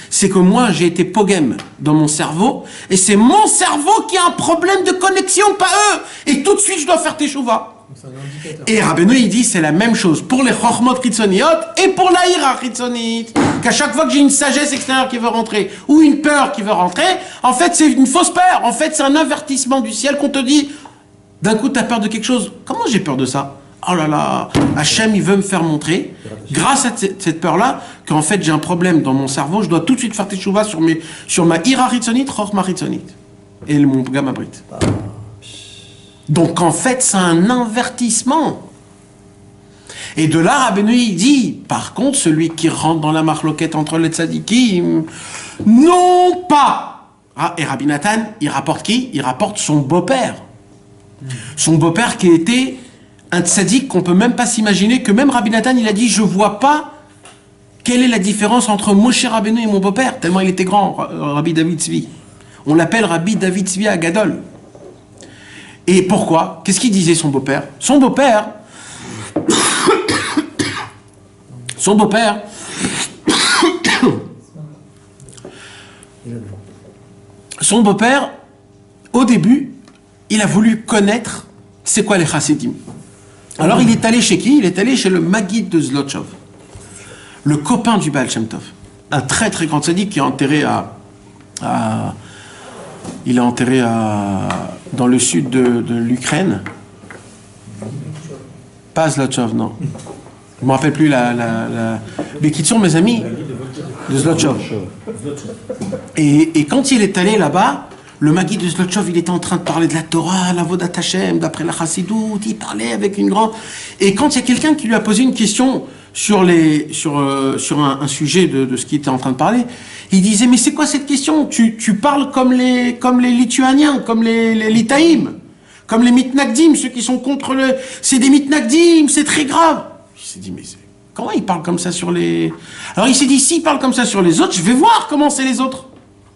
c'est que moi j'ai été pogem dans mon cerveau, et c'est mon cerveau qui a un problème de connexion, pas eux. Et tout de suite je dois faire teshuva. Et Rabbeinu il dit c'est la même chose pour les chokhmot chitzoniot et pour la ira chitzonit. Qu'à chaque fois que j'ai une sagesse extérieure qui veut rentrer ou une peur qui veut rentrer, en fait c'est une fausse peur. En fait c'est un avertissement du ciel qu'on te dit d'un coup tu as peur de quelque chose. Comment j'ai peur de ça? Oh là là, Hachem il veut me faire montrer grâce à cette peur-là qu'en fait j'ai un problème dans mon cerveau. Je dois tout de suite faire teshuva sur ma ira chitzonit, chokhma chitzonit et mon gamabrit. Donc en fait, c'est un avertissement. Et de là, Rabbeinu il dit, par contre, celui qui rentre dans la marloquette entre les tzadikim, non pas. Ah, et Rabbi Nathan, il rapporte qui? Il rapporte son beau-père. Son beau-père qui était un tzadik qu'on peut même pas s'imaginer, que même Rabbi Nathan, il a dit, je vois pas quelle est la différence entre Moshe Rabbeinu et mon beau-père, tellement il était grand, Rabbi David Tzvi. On l'appelle Rabbi David Tzvi à Gadol. Et pourquoi? Qu'est-ce qu'il disait son beau-père? Son beau-père, au début, il a voulu connaître c'est quoi les chassidim. Alors il est allé chez qui? Il est allé chez le Maguid de Zlotchov, le copain du Baal Shem Tov, un très très grand tzaddik qui est enterré dans le sud de l'Ukraine. Pas Zlotchov, non. Je ne me rappelle plus mais qui sont mes amis de Zlotchov. Et quand il est allé là-bas, le Maguid de Zlotchov, il était en train de parler de la Torah, la Vodat Hashem, d'après la Chassidoute, il parlait avec une grande... Et quand il y a quelqu'un qui lui a posé une question sur un sujet de ce qu'il était en train de parler, il disait, mais c'est quoi cette question? Tu parles comme les Lituaniens, comme les Litaïm, comme les Mitnagdim, ceux qui sont contre le... C'est des Mitnagdim, c'est très grave. Il s'est dit, mais comment il parle comme ça sur les... Alors il s'est dit, s'il parle comme ça sur les autres, je vais voir comment c'est les autres.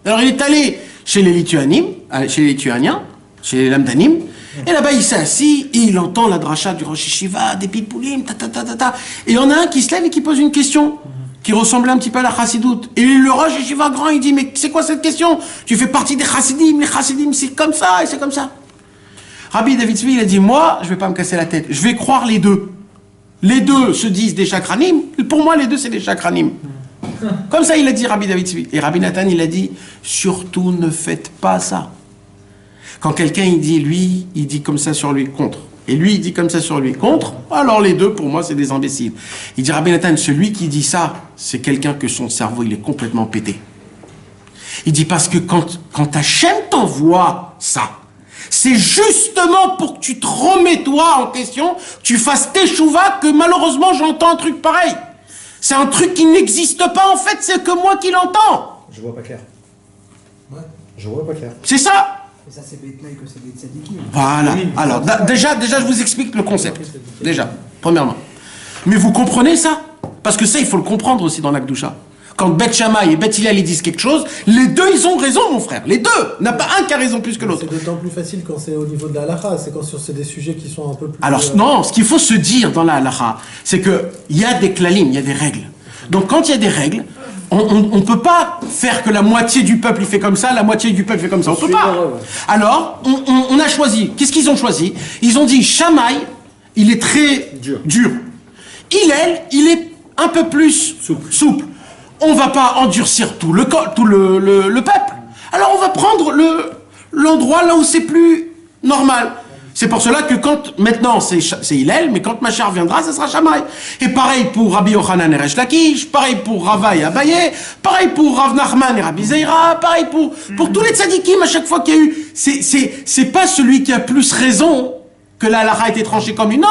Alors il est allé chez les Lituaniens, chez les Lamdanim, Et là-bas, il s'est assis et il entend la dracha du Rosh Yeshiva, des pitboulim, ta. Et il y en a un qui se lève et qui pose une question qui ressemblait un petit peu à la chassidoute. Et le Rosh Yeshiva grand, il dit, mais c'est quoi cette question? Tu fais partie des chassidim, les chassidim, c'est comme ça et c'est comme ça. Rabbi David Tzvi, il a dit, moi, je vais pas me casser la tête, je vais croire les deux. Les deux se disent des chakranim, pour moi, les deux, c'est des chakranim. Comme ça, il a dit Rabbi David Tzvi. Et Rabbi Nathan, il a dit, surtout ne faites pas ça. Quand quelqu'un, il dit, lui, il dit comme ça sur lui, contre. Et lui, il dit comme ça sur lui, contre. Alors les deux, pour moi, c'est des imbéciles. Il dit, Rabbi Nathan, celui qui dit ça, c'est quelqu'un que son cerveau, il est complètement pété. Il dit, parce que quand Hachem t'envoie ça, c'est justement pour que tu te remets toi en question, tu fasses teshuva, que malheureusement, j'entends un truc pareil. C'est un truc qui n'existe pas, en fait, c'est que moi qui l'entends. Je vois pas clair. Ouais. Je vois pas clair. C'est ça. Et ça, c'est Betnaï que c'est des tzadikim. Voilà. Alors, déjà, je vous explique le concept. Déjà, premièrement. Mais vous comprenez ça? Parce que ça, il faut le comprendre aussi dans l'Akdoucha. Quand Beth Shammai et Beth Hillel, ils disent quelque chose, les deux, ils ont raison, mon frère. Les deux. Il n'y en a pas un qui a raison plus que l'autre. C'est d'autant plus facile quand c'est au niveau de la halakha. C'est quand c'est des sujets qui sont un peu plus... Alors, non, ce qu'il faut se dire dans la halakha, c'est qu'il y a des klalim, il y a des règles. Donc, quand il y a des règles, on ne peut pas faire que la moitié du peuple il fait comme ça, la moitié du peuple fait comme ça. On ne peut pas. Alors, on a choisi. Qu'est-ce qu'ils ont choisi? Ils ont dit, Shammai, il est très dur. Hillel, il est un peu plus souple. On ne va pas endurcir tout le peuple. Alors, on va prendre l'endroit là où c'est plus normal. C'est pour cela que maintenant c'est Hillel, mais quand Machar viendra, ce sera Shammai. Et pareil pour Rabbi Yochanan et Resh Lakish, pareil pour Rava et Abaye, pareil pour Rav Nachman et Rabbi Zeira, pareil pour tous les tzadikim à chaque fois qu'il y a eu. C'est pas celui qui a plus raison que la halakha a été tranchée comme une. Non,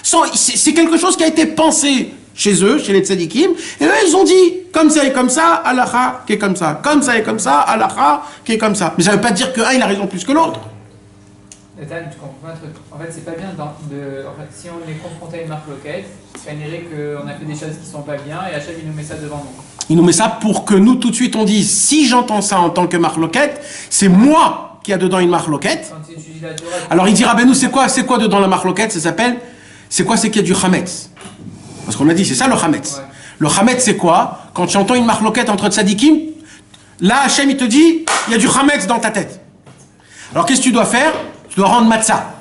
c'est quelque chose qui a été pensé chez eux, chez les tzadikim, et eux ils ont dit comme ça et comme ça, halakha qui est comme ça, comme ça et comme ça, halakha qui est comme ça. Mais ça veut pas dire qu'un il a raison plus que l'autre. Nathan, tu comprends un truc. En fait, c'est pas bien si on est confronté à une marque loquette, ça dirait qu'on a fait des choses qui sont pas bien et Hachem il nous met ça devant nous. Il nous met ça pour que nous tout de suite on dise, si j'entends ça en tant que marque loquette, c'est moi qui a dedans une marque loquette. Quand tu étudies la Torah, Alors il dira, ben nous c'est quoi dedans la marque loquette? Ça s'appelle, c'est qu'il y a du chametz. Parce qu'on a dit, c'est ça le chametz. Ouais. Le chametz c'est quoi? Quand tu entends une marque loquette entre tzadikim, là Hachem il te dit, il y a du chametz dans ta tête. Alors qu'est-ce que tu dois faire? Tu dois rendre matzah.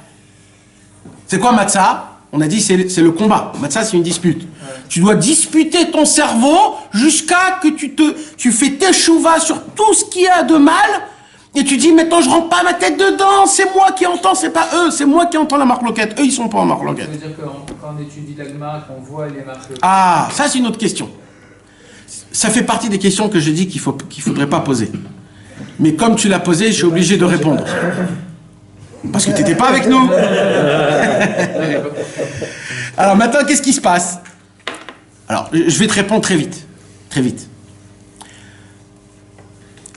C'est quoi matzah? On a dit c'est le combat. Matzah c'est une dispute. Ouais. Tu dois disputer ton cerveau jusqu'à que tu fais teshuva sur tout ce qu'il y a de mal et tu dis maintenant je rentre pas ma tête dedans, c'est moi qui entends, c'est pas eux, c'est moi qui entends la marque loquette. Eux ils sont pas en marque loquette. Ça veut dire que quand on étudie la Gemara, qu'on voit les marques loquettes. Ah, ça c'est une autre question. Ça fait partie des questions que je dis qu'il faudrait pas poser. Mais comme tu l'as posé, je suis obligé de répondre. Parce que tu n'étais pas avec nous. Alors maintenant, qu'est-ce qui se passe? Alors, je vais te répondre très vite. Très vite.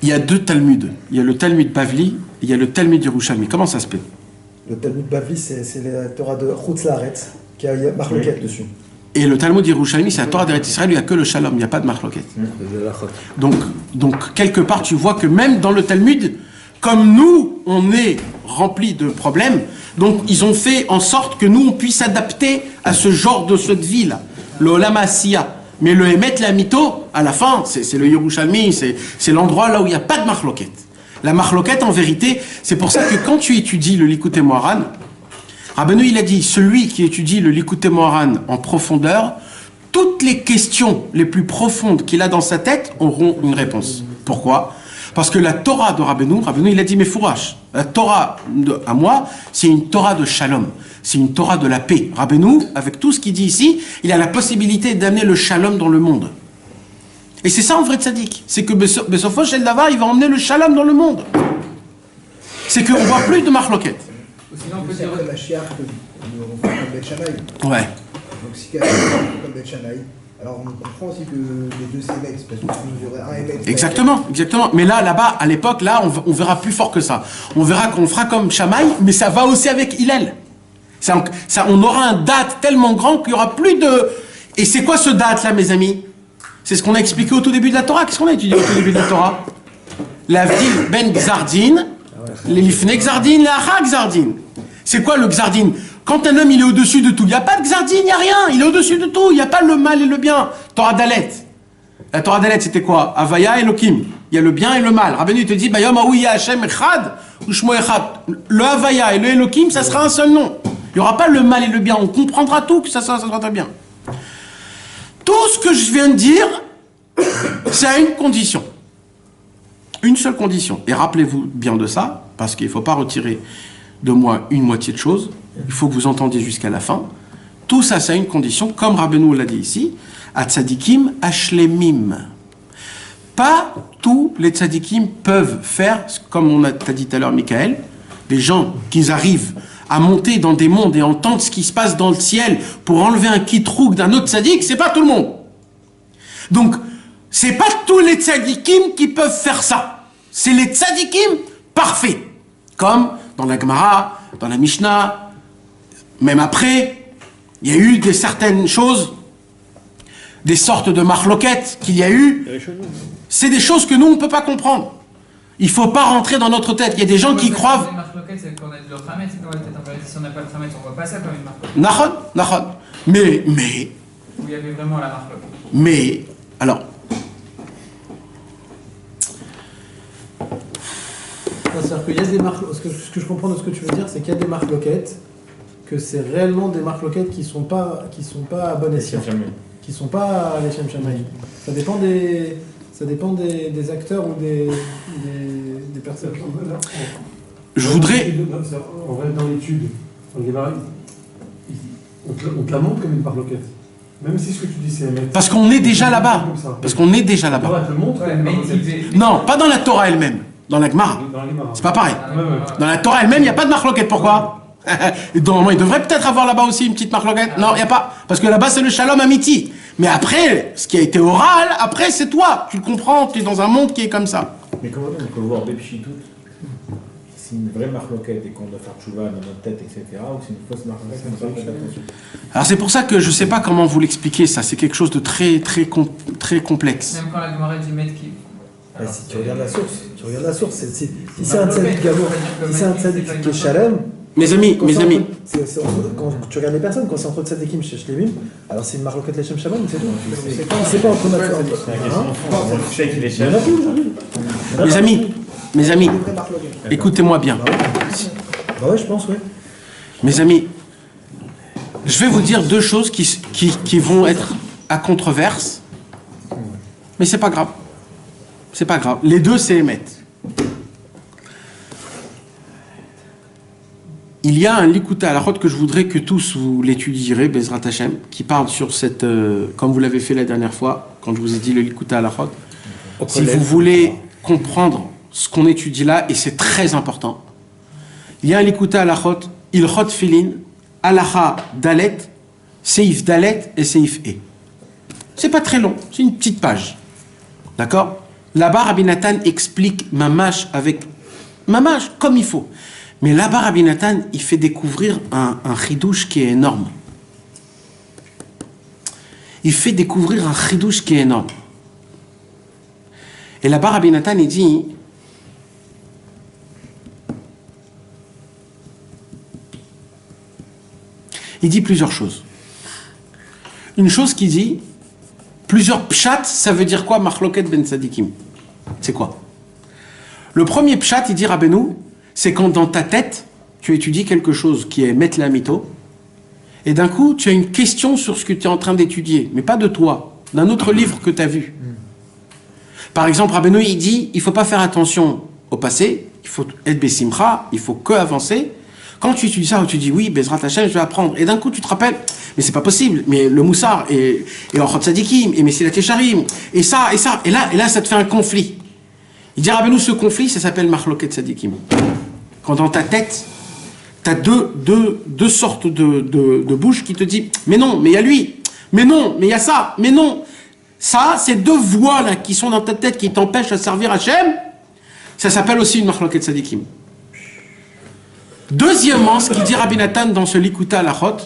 Il y a deux Talmuds. Il y a le Talmud Bavli et il y a le Talmud Yerushalmi. Comment ça se fait? Le Talmud Bavli, c'est la Torah de Chutz Laaretz, qui a marloquette dessus. Et le Talmud Yerushalmi, c'est la Torah d'Eretz Israël, il n'y a que le Shalom, il n'y a pas de marloquette. Donc, quelque part, tu vois que même dans le Talmud, comme nous, on est remplis de problèmes, donc ils ont fait en sorte que nous, on puisse s'adapter à ce genre de cette vie-là, le Olam Asiya. Mais le Emet, la Mito, à la fin, c'est le Yerushalmi, c'est l'endroit là où il n'y a pas de marloquette. La marloquette, en vérité, c'est pour ça que quand tu étudies le Likutei Moharan, Rabbeinu, il a dit, celui qui étudie le Likutei Moharan en profondeur, toutes les questions les plus profondes qu'il a dans sa tête auront une réponse. Pourquoi? Parce que la Torah de Rabbeinu, il a dit, mais fourrache, la Torah à moi, c'est une Torah de shalom, c'est une Torah de la paix. Rabbeinu, avec tout ce qu'il dit ici, il a la possibilité d'amener le shalom dans le monde. Et c'est ça en vrai tzaddik, c'est que Besofo Shel Davar, il va emmener le shalom dans le monde. C'est qu'on ne voit plus de marloquette. Sinon, on peut dire que la Mashiach, on fait comme Beth Shammai. Ouais. Donc si quelqu'un fait comme Beth Shammai, alors on comprend aussi que les deux s'émettent, parce que il y aurait un émet. Exactement. Mais là-bas, à l'époque, là, on verra plus fort que ça. On verra qu'on fera comme Shammai, mais ça va aussi avec Hillel. On aura un date tellement grand qu'il y aura plus de... Et c'est quoi ce date-là, mes amis? C'est ce qu'on a expliqué au tout début de la Torah. Qu'est-ce qu'on a étudié au tout début de la Torah? L'Avdil ben Gzardin, l'Elifne Gzardin, l'Acha Gzardin. C'est quoi le Xardin? Quand un homme il est au-dessus de tout, il n'y a pas de Xardin, il n'y a rien, il est au-dessus de tout, il n'y a pas le mal et le bien. Torah Dalet. La Torah Dalet c'était quoi? Avaya et Elohim. Il y a le bien et le mal. Rabbeinu te dit, Bayom Aouya Hashem Echad ou Shmo Echad. Le Avaya et le Elohim, ça sera un seul nom. Il n'y aura pas le mal et le bien. On comprendra tout, que ça sera très bien. Tout ce que je viens de dire, c'est à une condition. Une seule condition. Et rappelez-vous bien de ça, parce qu'il ne faut pas retirer de moi une moitié de chose. Il faut que vous entendiez jusqu'à la fin. Tout ça, c'est à une condition, comme Rabbeinu l'a dit ici, à tzadikim ashlemim. Pas tous les tzadikim peuvent faire, comme on t'a dit tout à l'heure, Michael, des gens qui arrivent à monter dans des mondes et entendre ce qui se passe dans le ciel pour enlever un kitrouk d'un autre tzadik, c'est pas tout le monde. Donc, c'est pas tous les tzadikim qui peuvent faire ça. C'est les tzadikim parfaits. Comme dans la Gemara, dans la Mishnah, même après, il y a eu certaines choses, des sortes de marloquettes qu'il y a eu. C'est des choses que nous, on ne peut pas comprendre. Il ne faut pas rentrer dans notre tête. Il y a des gens qui croient... Les marloquettes, c'est qu'on a le khamet, c'est qu'on va peut-être en parler. Si on n'a pas le khamet, on ne voit pas ça comme une marloquette. Nahon. Mais... Où il y avait vraiment la marloquette. Mais... Alors... C'est-à-dire qu'il y a des marques. Ce que je comprends de ce que tu veux dire, c'est qu'il y a des marques loquettes, que c'est réellement des marques loquettes qui sont pas à bon escient, qui sont pas à l'Echem Shamaï. Ça dépend des acteurs ou des personnes. Je voudrais... En vrai, dans l'étude, dans le Gemara, on te la montre comme une marque loquette. Même si ce que tu dis c'est émettre. Parce qu'on est déjà là-bas. Parce qu'on est déjà là-bas. La Torah te le montre comme une marque loquette. Non, pas dans la Torah elle-même. Dans la Gemara. C'est pas pareil. Dans la Torah elle-même, il n'y a pas de marloquette. Pourquoi? Normalement, il devrait peut-être avoir là-bas aussi une petite marloquette. Non, il n'y a pas. Parce que là-bas, c'est le shalom amiti. Mais après, ce qui a été oral, après, c'est toi. Tu le comprends, tu es dans un monde qui est comme ça. Mais comment on peut voir Bepchitout? C'est une vraie marloquette et qu'on doit faire tchouva dans notre tête, etc. Ou c'est une fausse marloquette qu'on doit faire attention. Alors c'est pour ça que je ne sais pas comment vous l'expliquer, ça. C'est quelque chose de très complexe. Même quand la Gemara dit Metkiv. Si tu regardes la source, si c'est un tzaddik gamour, si c'est un tzaddik qui est shalem, mes amis, quand tu regardes les personnes, quand c'est entre tzaddikim chez Shlemim, alors c'est une marloquette lechem shamam, c'est tout. C'est pas entre notre mes amis, écoutez-moi bien. Bah ouais, je pense, ouais. Mes amis, je vais vous dire deux choses qui vont être à controverse, mais c'est pas grave. C'est pas grave. Les deux, c'est émettre. Il y a un Likuta Halachot que je voudrais que tous vous l'étudierez, Bezrat Hashem, qui parle sur cette, comme vous l'avez fait la dernière fois, quand je vous ai dit le Likuta Halachot. Si vous voulez comprendre ce qu'on étudie là, et c'est très important, il y a un Likuta Halachot, Ilchot Filin, Halacha Dalet, Seif Dalet et Seif E. C'est pas très long, c'est une petite page. D'accord? Là-bas, Rabbi Nathan explique Mamash comme il faut. Mais là-bas, Rabbi Nathan, il fait découvrir un chidouche qui est énorme. Il fait découvrir un chidouche qui est énorme. Et là-bas, Rabbi Nathan, il dit... Il dit plusieurs choses. Une chose qu'il dit... Plusieurs pshat, ça veut dire quoi, Marloket ben Tzadikim? C'est quoi? Le premier pshat, il dit Rabbeinu, c'est quand dans ta tête, tu étudies quelque chose qui est Met la Mito, et d'un coup, tu as une question sur ce que tu es en train d'étudier, mais pas de toi, d'un autre livre que tu as vu. Par exemple, Rabbeinu, il dit, il ne faut pas faire attention au passé, il faut être Bessimcha, il faut que avancer. Quand tu étudies ça, tu dis oui, Bezrat Hashem, je vais apprendre. Et d'un coup, tu te rappelles, mais c'est pas possible. Mais le Moussar et Orchot Tzadikim et Messilat Yesharim et ça. Et là, ça te fait un conflit. Il dit Rabbeinu, ce conflit, ça s'appelle Marloket Tzadikim. Quand dans ta tête, tu as deux sortes de bouches qui te disent mais non, mais il y a lui. Mais non, mais il y a ça. Mais non. Ça, ces deux voix là qui sont dans ta tête qui t'empêchent de servir Hashem, ça s'appelle aussi une Marloket Tzadikim. Deuxièmement, ce qu'il dit Rabbi Nathan dans ce Likuta Halachot,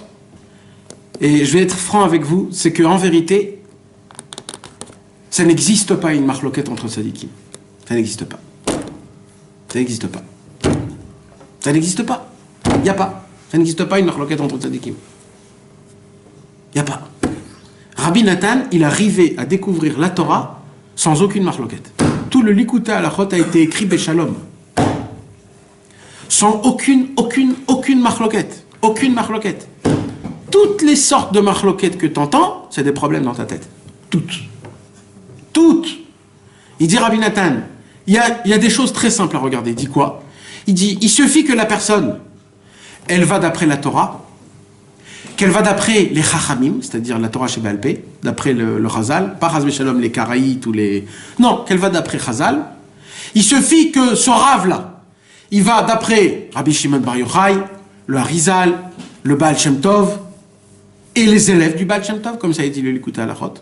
et je vais être franc avec vous, c'est qu'en vérité, ça n'existe pas une marloquette entre tzadikim. Ça n'existe pas. Ça n'existe pas. Ça n'existe pas. Il n'y a pas. Ça n'existe pas une marloquette entre tzadikim. Il n'y a pas. Rabbi Nathan, il arrivait à découvrir la Torah sans aucune marloquette. Tout le Likutei Halachot a été écrit Béchalom. Sans aucune marloquette. Aucune marloquette. Toutes les sortes de marloquettes que tu entends, c'est des problèmes dans ta tête. Toutes. Toutes. Il dit Rabbi Nathan, il y a des choses très simples à regarder. Il dit quoi? Il dit, il suffit que la personne, elle va d'après la Torah, qu'elle va d'après les Chachamim, c'est-à-dire la Torah chez Baal Pé, d'après le Chazal, pas Chaz Shalom, les Karaïtes ou les... Non, qu'elle va d'après Chazal. Il suffit que ce Rav-là, il va d'après Rabbi Shimon Bar Yochai, le Harizal, le Baal Shem Tov, et les élèves du Baal Shem Tov, comme ça a dit le Likutei Halachot,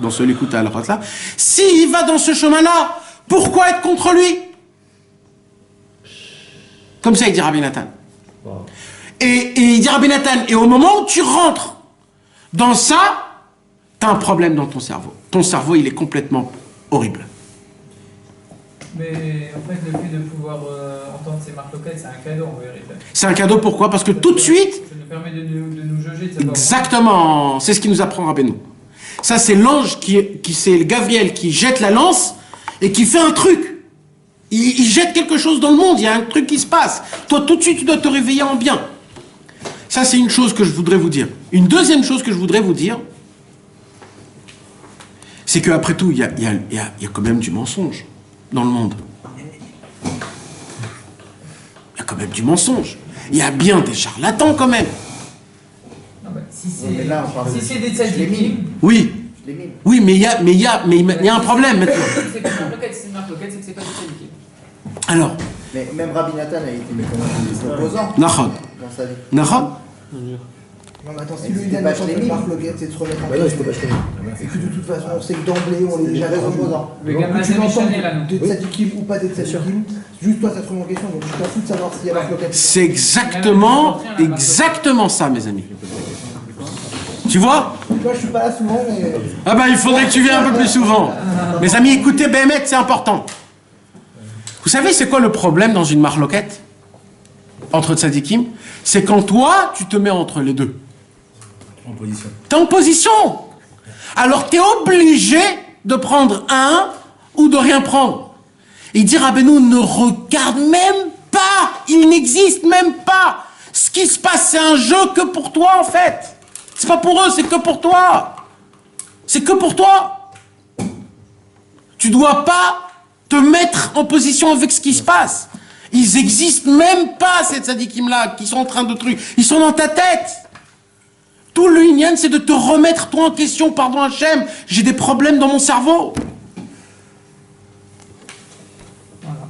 dans ce Likutei Halachot-là. S'il va dans ce chemin-là, pourquoi être contre lui? Comme ça, il dit Rabbi Nathan. Et il dit Rabbi Nathan, et au moment où tu rentres dans ça, tu as un problème dans ton cerveau. Ton cerveau, il est complètement horrible. Mais en fait, le fait de pouvoir entendre ces marloquettes, c'est un cadeau en vérité. C'est un cadeau, pourquoi? Parce que tout de suite... Ça nous permet de nous jauger, de savoir... Exactement, c'est ce qui nous apprend Rabbeinu. Ça, c'est l'ange c'est Gabriel qui jette la lance et qui fait un truc. Il jette quelque chose dans le monde, il y a un truc qui se passe. Toi, tout de suite, tu dois te réveiller en bien. Ça, c'est une chose que je voudrais vous dire. Une deuxième chose que je voudrais vous dire, c'est qu'après tout, il y a quand même du mensonge dans le monde. Il y a quand même du mensonge. Il y a bien des charlatans quand même. Non, bah, si c'est des tzadikim... Oui. Oui, mais il y a un problème maintenant. C'est que c'est une marloquette, c'est que c'est pas des tzadikim. Alors. Mais même Rabbi Nathan a été opposant. Nachon. Nachon. Non, mais attends, si lui il a une marloquette, c'est de se remettre en question. Et que de toute façon, on sait que d'emblée, on est déjà opposant. Le gamin de Michané, là, non. Des tzadikim ou pas des tzadikim, juste toi, ça te remet en question. Donc tu t'en fous de savoir s'il y a marloquette. C'est exactement ça, mes amis. Tu vois? Moi, je suis pas là souvent, mais... Ah ben, il faudrait que tu viennes un peu plus souvent. Mes amis, écoutez, Béhémet, c'est important. Vous savez, c'est quoi le problème dans une marloquette entre tzadikim? C'est quand toi, tu te mets entre les deux. En position. T'es en position. Alors, t'es obligé de prendre un ou de rien prendre. Il dit, Rabbeinu, ne regarde même pas. Il n'existe même pas. Ce qui se passe, c'est un jeu que pour toi, en fait. C'est pas pour eux, c'est que pour toi. C'est que pour toi. Tu dois pas te mettre en position avec ce qui se passe. Ils existent même pas, ces tzadikim-là, qui sont en train de trucs. Ils sont dans ta tête. Tout le inyan, c'est de te remettre toi en question. Pardon Hachem, j'ai des problèmes dans mon cerveau.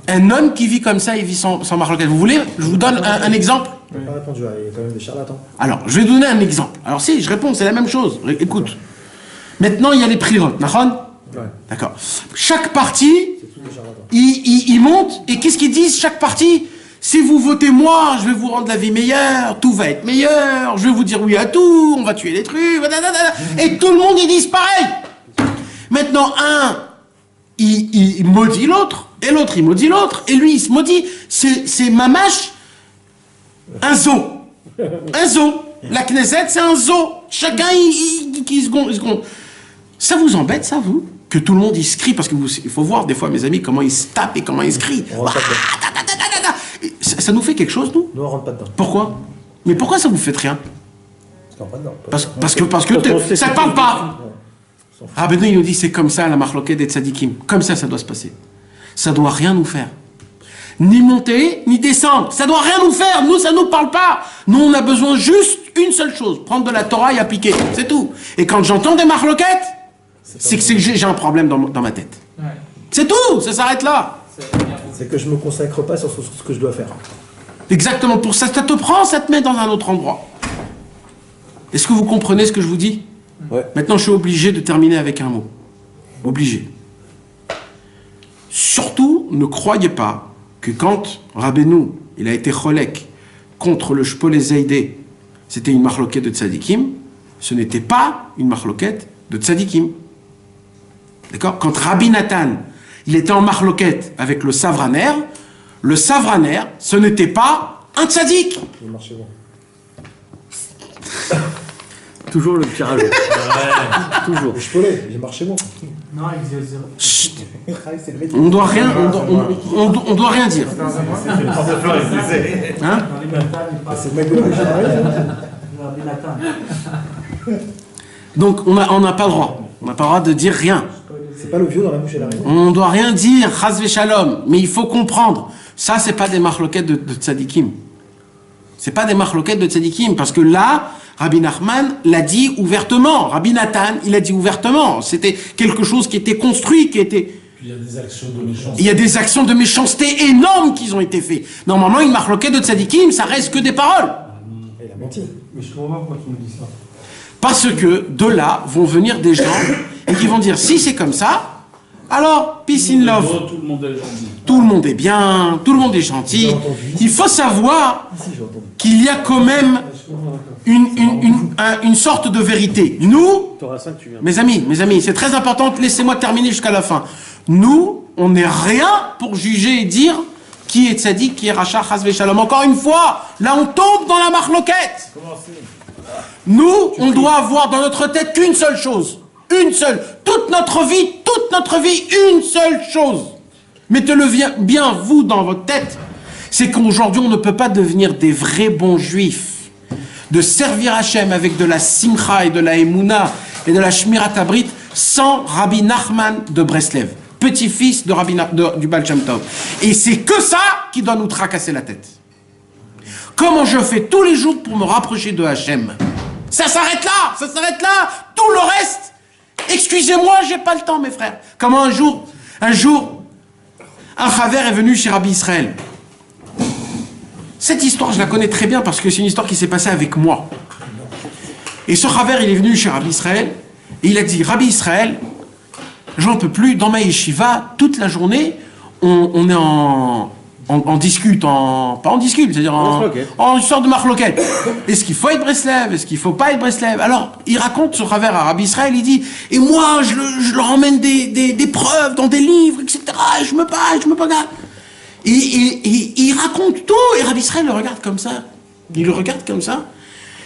Un homme qui vit comme ça, il vit sans marloquette. Vous voulez? Je vous donne un exemple. Il n'a pas répondu, il y a quand même des charlatans. Alors, je vais donner un exemple. Alors si, je réponds, c'est la même chose. Écoute. Maintenant, il y a les prirotes. Nahon? Ouais. D'accord. Chaque parti, il monte, et qu'est-ce qu'ils disent? Chaque parti, si vous votez moi, je vais vous rendre la vie meilleure, tout va être meilleur, je vais vous dire oui à tout, on va tuer les trucs, et tout le monde, ils disent pareil. Maintenant, un, il maudit l'autre, et l'autre, il maudit l'autre, et lui, il se maudit. C'est mamache, un zoo. Un zoo. La Knesset, c'est un zoo. Chacun, il se gonfle. Ça vous embête, ça, vous? Que tout le monde, il se crie, parce qu'il faut voir, des fois, mes amis, comment ils se tapent et comment ils se crient. Ça nous fait quelque chose, nous? Nous, on rentre pas dedans. Pourquoi? Mais pourquoi ça vous fait rien? Parce qu'on rentre pas dedans. Parce que ça parle pas. Ah ben non, il nous dit, c'est comme ça, la marloquette des tzadikim. Comme ça doit se passer. Ça doit rien nous faire. Ni monter, ni descendre. Ça doit rien nous faire. Nous, ça nous parle pas. Nous, on a besoin juste une seule chose. Prendre de la Torah et appliquer. C'est tout. Et quand j'entends des marloquettes, c'est que j'ai un problème dans ma tête. Ouais. C'est tout. Ça s'arrête là. C'est que je me consacre pas sur ce que je dois faire. Exactement. Pour ça, ça te prend, ça te met dans un autre endroit. Est-ce que vous comprenez ce que je vous dis? Ouais. Maintenant, je suis obligé de terminer avec un mot. Obligé. Surtout, ne croyez pas que quand Rabbeinu, il a été cholek contre le Shpolé Zeidé, c'était une marloquette de tzadikim, ce n'était pas une marloquette de tzadikim. D'accord? Quand Rabbi Nathan, il était en marloquette avec le Savraner, ce n'était pas un tzadik. Toujours le tirage. Toujours. Je peux j'ai marché bon. Non, avec 0-0. Chut. C'est le mec. On doit rien, on doit rien dire. Hein? C'est le mec de la Donc on n'a pas le droit. On n'a pas le droit de dire rien. C'est pas le vieux dans la bouche et la reine. On doit rien dire, chas shalom. Mais il faut comprendre. Ça, c'est pas des marloquettes de tzadikim. C'est pas des marloquettes de tzadikim. Parce que là, Rabbi Nachman l'a dit ouvertement. Rabbi Nathan, il a dit ouvertement. C'était quelque chose qui était construit, qui était... Il y a des actions de méchanceté. Il y a des actions de méchanceté énormes qui ont été faites. Normalement, une marloquette de tzadikim, ça reste que des paroles. Il a menti. Mais je comprends pas pourquoi tu me dis ça. Parce que de là vont venir des gens et qui vont dire si c'est comme ça, alors peace in love. Tout le monde est gentil. Tout le monde est bien, tout le monde est gentil. Il faut savoir qu'il y a quand même une sorte de vérité. Nous, mes amis, c'est très important, laissez-moi terminer jusqu'à la fin. Nous, on n'est rien pour juger et dire qui est tzaddik, qui est rachat, chas v'shalom. Encore une fois, là on tombe dans la marloquette. Nous, on doit avoir dans notre tête qu'une seule chose. Une seule. Toute notre vie, une seule chose. Mettez-le bien, vous, dans votre tête. C'est qu'aujourd'hui, on ne peut pas devenir des vrais bons juifs. De servir Hachem avec de la simcha et de la emuna et de la shmirat habrit sans Rabbi Nachman de Breslev. Petit-fils de du Baal Shem Tov. Et c'est que ça qui doit nous tracasser la tête. Comment je fais tous les jours pour me rapprocher de Hachem? Ça s'arrête là. Tout le reste, excusez-moi, j'ai pas le temps, mes frères. Comment un jour, un chaver est venu chez Rabbi Israël. Cette histoire, je la connais très bien parce que c'est une histoire qui s'est passée avec moi. Et ce chaver, il est venu chez Rabbi Israël et il a dit, Rabbi Israël, j'en peux plus, dans ma yeshiva, toute la journée, on est en discute, pas en discute, c'est-à-dire en sorte de marloquette. Est-ce qu'il faut être Breslev? Est-ce qu'il faut pas être Breslev? Alors, il raconte ce travers à Rabbi Israël, il dit, et moi, je leur emmène des preuves dans des livres, etc. Et je me bats. Et il raconte tout, et Rabbi Israël le regarde comme ça. Il le regarde comme ça.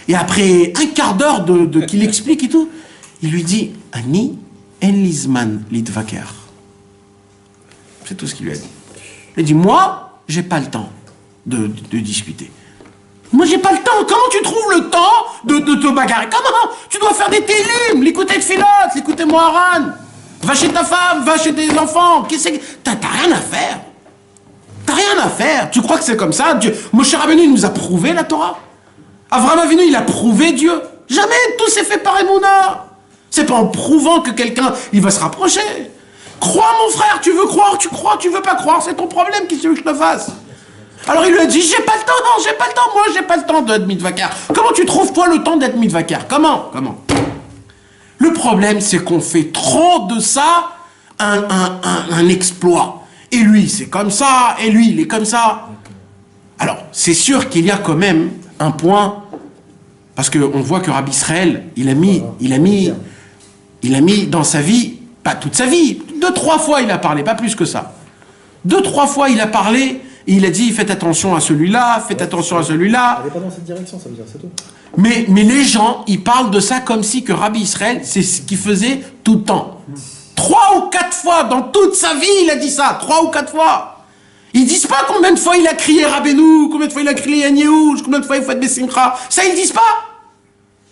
Et après un quart d'heure qu'il explique et tout, il lui dit, Ani en lizman lidvaker. C'est tout ce qu'il lui a dit. Il dit, moi, j'ai pas le temps de discuter. Moi, j'ai pas le temps. Comment tu trouves le temps de te bagarrer? Comment? Tu dois faire des télim, l'écouter de Philote, l'écouter Moharan. Va chez ta femme, va chez tes enfants. Qu'est-ce que t'as rien à faire. T'as rien à faire. Tu crois que c'est comme ça? Dieu, Moshe Rabbeinu, il nous a prouvé la Torah. Avraham Avinu, il a prouvé Dieu. Jamais tout s'est fait par Emouna. C'est pas en prouvant que quelqu'un, il va se rapprocher. Crois, mon frère, tu veux croire, tu crois, tu veux pas croire, c'est ton problème, qu'est-ce que tu veux que je te fasse? Alors il lui a dit, j'ai pas le temps, non, j'ai pas le temps, moi j'ai pas le temps d'être mitvakar. Comment tu trouves toi le temps d'être mitvakar? Comment? Le problème, c'est qu'on fait trop de ça un exploit. Et lui, c'est comme ça, et lui, il est comme ça. Alors, c'est sûr qu'il y a quand même un point, parce qu'on voit que Rabbi Israël, il a mis dans sa vie, pas toute sa vie, 2-3 fois il a parlé, pas plus que ça. 2-3 fois il a parlé, et il a dit faites attention à celui-là, faites attention à celui-là. Elle n'est pas dans cette direction, ça veut dire, c'est tout. Mais les gens, ils parlent de ça comme si que Rabbi Israël, c'est ce qu'il faisait tout le temps. 3 ou 4 fois dans toute sa vie, il a dit ça, 3 ou 4 fois. Ils disent pas combien de fois il a crié Rabbeinu, combien de fois il a crié Agnéouj, combien de fois il faut être Bessimcha. Ça, ils disent pas.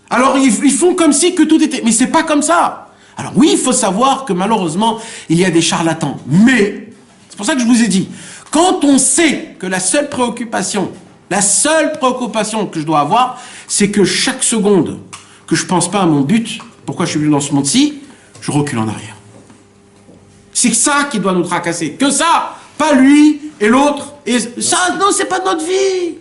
Alors, ils font comme si que tout était... Mais c'est pas comme ça. Alors oui, il faut savoir que malheureusement, il y a des charlatans. Mais, c'est pour ça que je vous ai dit, quand on sait que la seule préoccupation que je dois avoir, c'est que chaque seconde que je pense pas à mon but, pourquoi je suis venu dans ce monde-ci, je recule en arrière. C'est ça qui doit nous tracasser. Que ça, pas lui et l'autre. Et ça, non, c'est pas notre vie.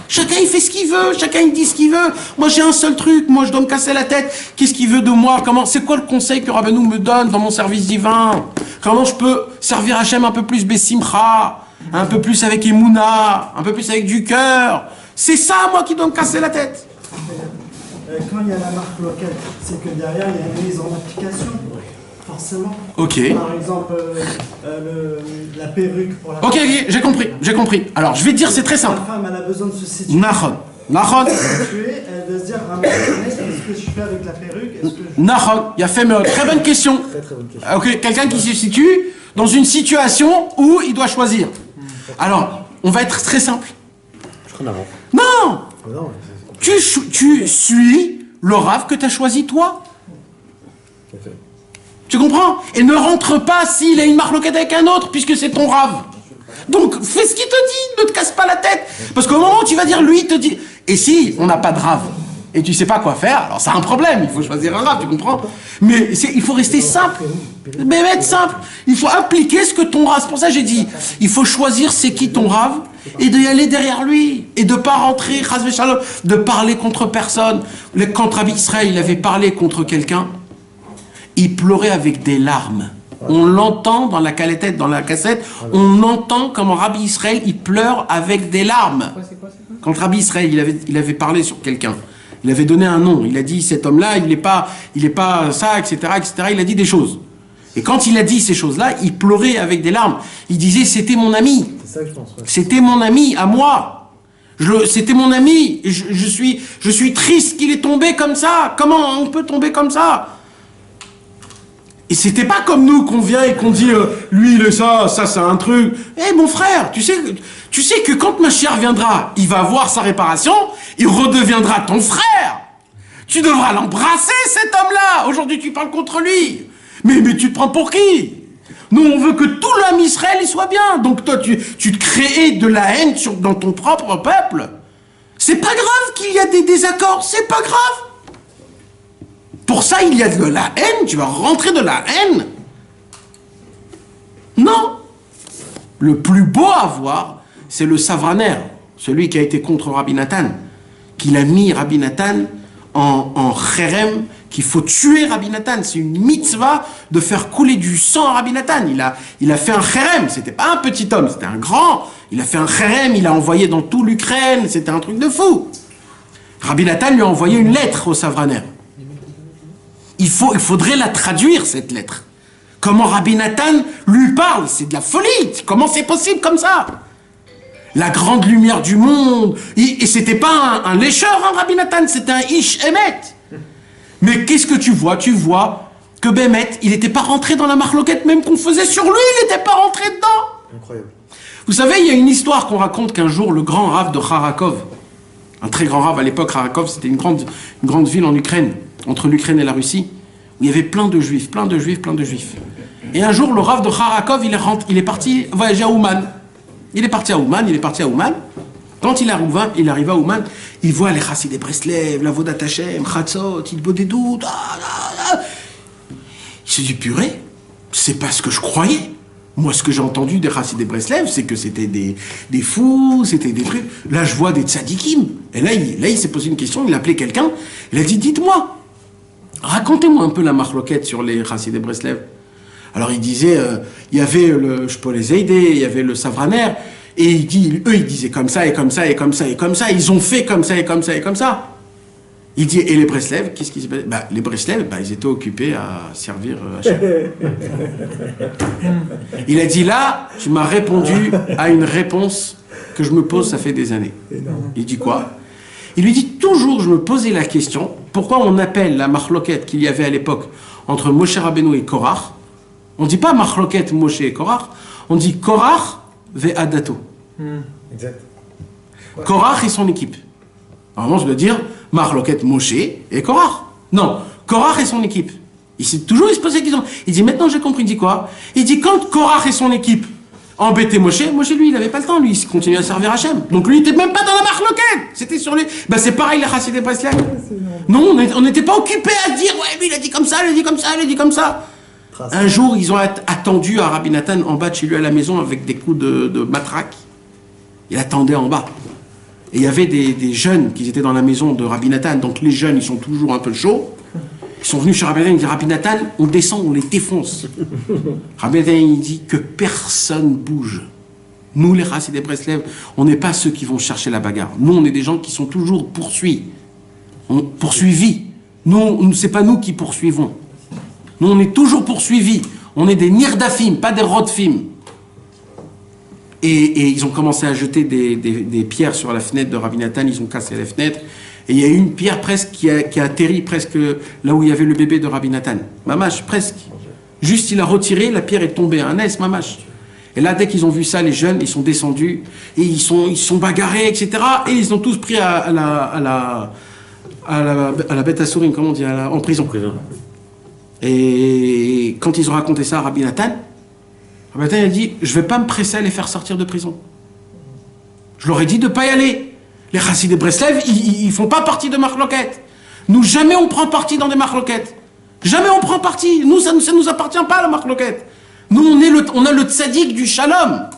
Chacun il fait ce qu'il veut, chacun il dit ce qu'il veut. Moi j'ai un seul truc, moi je dois me casser la tête. Qu'est-ce qu'il veut de moi? C'est quoi le conseil que Rabbeinu me donne dans mon service divin? Comment je peux servir Hachem un peu plus Bessimcha, un peu plus avec Emouna, un peu plus avec du cœur? C'est ça moi qui dois me casser la tête. Quand il y a la marque locale, c'est que derrière il y a une mise en application. Forcément. Ok. Par exemple, la perruque pour la Ok, j'ai compris. Alors, je vais te dire, c'est très simple. La femme, elle a besoin de se situer. Nahon. Elle veut se dire, à un moment donné, est-ce que je fais avec la perruque? Nahon, il a fait très bonne question. Très bonne question. Ok, quelqu'un qui se situe dans une situation où il doit choisir. Alors, on va être très simple. Non, Non, tu suis le rave que tu as choisi toi. Tu comprends? Et ne rentre pas s'il a une marloquette avec un autre, puisque c'est ton rave. Donc, fais ce qu'il te dit, ne te casse pas la tête. Parce qu'au moment où tu vas dire, lui, il te dit... Et si on n'a pas de rave, et tu sais pas quoi faire, alors c'est un problème, il faut choisir un rave, tu comprends? Mais il faut rester simple. Mais être simple. Il faut appliquer ce que ton rave... C'est pour ça que j'ai dit, il faut choisir c'est qui ton rave, et d'y aller derrière lui. Et de pas rentrer, de parler contre personne. Quand Rabbi Israël, il avait parlé contre quelqu'un, il pleurait avec des larmes. On l'entend dans la cassette, on entend comment Rabbi Israël, il pleure avec des larmes. C'est quoi Quand Rabbi Israël, il avait parlé sur quelqu'un, il avait donné un nom, il a dit cet homme-là, il est pas ça, etc., etc., il a dit des choses. Et quand il a dit ces choses-là, il pleurait avec des larmes. Il disait, c'était mon ami. c'est ça que je pense. Ouais. C'était mon ami, à moi. C'était mon ami. Et je suis triste qu'il est tombé comme ça. Comment on peut tomber comme ça? Et c'était pas comme nous qu'on vient et qu'on dit lui il est ça c'est un truc. Eh mon frère, tu sais que quand Mashiach viendra, il va avoir sa réparation, il redeviendra ton frère. Tu devras l'embrasser cet homme-là. Aujourd'hui tu parles contre lui. Mais tu te prends pour qui? Nous on veut que tout l'homme Israël il soit bien. Donc toi tu te crées de la haine dans ton propre peuple. C'est pas grave qu'il y a des désaccords, c'est pas grave. Pour ça, il y a de la haine, tu vas rentrer de la haine. Non. Le plus beau à voir, c'est le Savraner, celui qui a été contre Rabbi Nathan, qu'il a mis Rabbi Nathan en kherem, qu'il faut tuer Rabbi Nathan. C'est une mitzvah de faire couler du sang à Rabbi Nathan. Il a fait un kherem, c'était pas un petit homme, c'était un grand. Il a fait un kherem, il a envoyé dans tout l'Ukraine, c'était un truc de fou. Rabbi Nathan lui a envoyé une lettre au Savraner. Il faudrait la traduire, cette lettre. Comment Rabbi Nathan lui parle, c'est de la folie. Comment c'est possible comme ça? La grande lumière du monde. Et c'était pas un lécheur, hein, Rabbi Nathan, c'était un ish emet. Mais qu'est-ce que tu vois? Tu vois que Bémet, il n'était pas rentré dans la marloquette même qu'on faisait sur lui, il n'était pas rentré dedans. Incroyable. Vous savez, il y a une histoire qu'on raconte qu'un jour, le grand rave de Kharakov, un très grand rave à l'époque, Kharakov, c'était une grande ville en Ukraine, entre l'Ukraine et la Russie, où il y avait plein de juifs. Et un jour, le rave de Kharakov, il est parti voyager à Ouman. Il est parti à Ouman. Quand il arrive à Ouman, il voit les Chassidei Breslev, la Vodat Hashem, Chatzot, il boit des doutes. Il se dit, purée, c'est pas ce que je croyais. Moi, ce que j'ai entendu des Chassidei Breslev, c'est que c'était des fous, c'était des trucs. Là, je vois des tzadikim. Et là, il s'est posé une question, il a appelé quelqu'un. Il a dit, dites-moi, racontez-moi un peu la marloquette sur les Chassidei Breslev. Alors, il disait, il y avait le Shpolei Zeidé, il y avait le Savraner, et eux, ils disaient comme ça, et comme ça, et comme ça, et comme ça. Ils ont fait comme ça, et comme ça, et comme ça. Il dit, et les Breslev, qu'est-ce qui s'est passé? Les Breslev, ils étaient occupés à servir Hachem. Il a dit, là, tu m'as répondu à une réponse que je me pose, ça fait des années. Il dit quoi? Il lui dit, toujours, je me posais la question, pourquoi on appelle la marloquette qu'il y avait à l'époque entre Moshe Rabbeinu et Korach, on ne dit pas marloquette Moshe et Korach, on dit Korach ve'adato. Exact. Korach et son équipe. Normalement, je dois dire marloquette Moshe et Korach. Non, Korach et son équipe. Il se posait la question. Il dit, maintenant j'ai compris, il dit quoi? Il dit, quand Korach et son équipe embêtaient Moshe, lui, il n'avait pas le temps, lui, il continuait à servir Hachem. Donc lui, il n'était même pas dans la marloquette. C'était sur lui. C'est pareil, les Chassidei Breslev. Non, on n'était pas occupé à dire, ouais, lui, il a dit comme ça, il a dit comme ça, il a dit comme ça. Un jour, ils ont attendu à Rabbi Nathan en bas de chez lui à la maison avec des coups de matraque. Il attendait en bas. Et il y avait des jeunes qui étaient dans la maison de Rabbi Nathan. Donc les jeunes, ils sont toujours un peu chauds. Ils sont venus chez Rabbi Nathan, ils disent, Rabbi Nathan, on descend, on les défonce. Rabbi Nathan, il dit que personne bouge. Nous, les Chassidei Breslev, on n'est pas ceux qui vont chercher la bagarre. Nous, on est des gens qui sont toujours poursuivis. Nous, c'est pas nous qui poursuivons. Nous, on est toujours poursuivis. On est des nirdafim, pas des rodfim. Et ils ont commencé à jeter des pierres sur la fenêtre de Rabbi Nathan. Ils ont cassé les fenêtres. Et il y a eu une pierre presque qui a atterri presque là où il y avait le bébé de Rabbi Nathan. Mamash, presque. Juste, il a retiré, la pierre est tombée. Un S, mamash. Et là, dès qu'ils ont vu ça, les jeunes, ils sont descendus, et ils sont bagarrés, etc. Et ils ont tous pris à la bête à sourire, comment on dit, en prison. Et quand ils ont raconté ça à Rabbi Nathan, il a dit, je ne vais pas me presser à les faire sortir de prison. Je leur ai dit de ne pas y aller. Les chassidés de Breslev, ils ne font pas partie de Marloquet. Nous, jamais on prend parti dans des Marloquettes. Jamais on prend parti. Nous, ça ne nous appartient pas, la Marloquet. Nous, on a le tzaddik du shalom,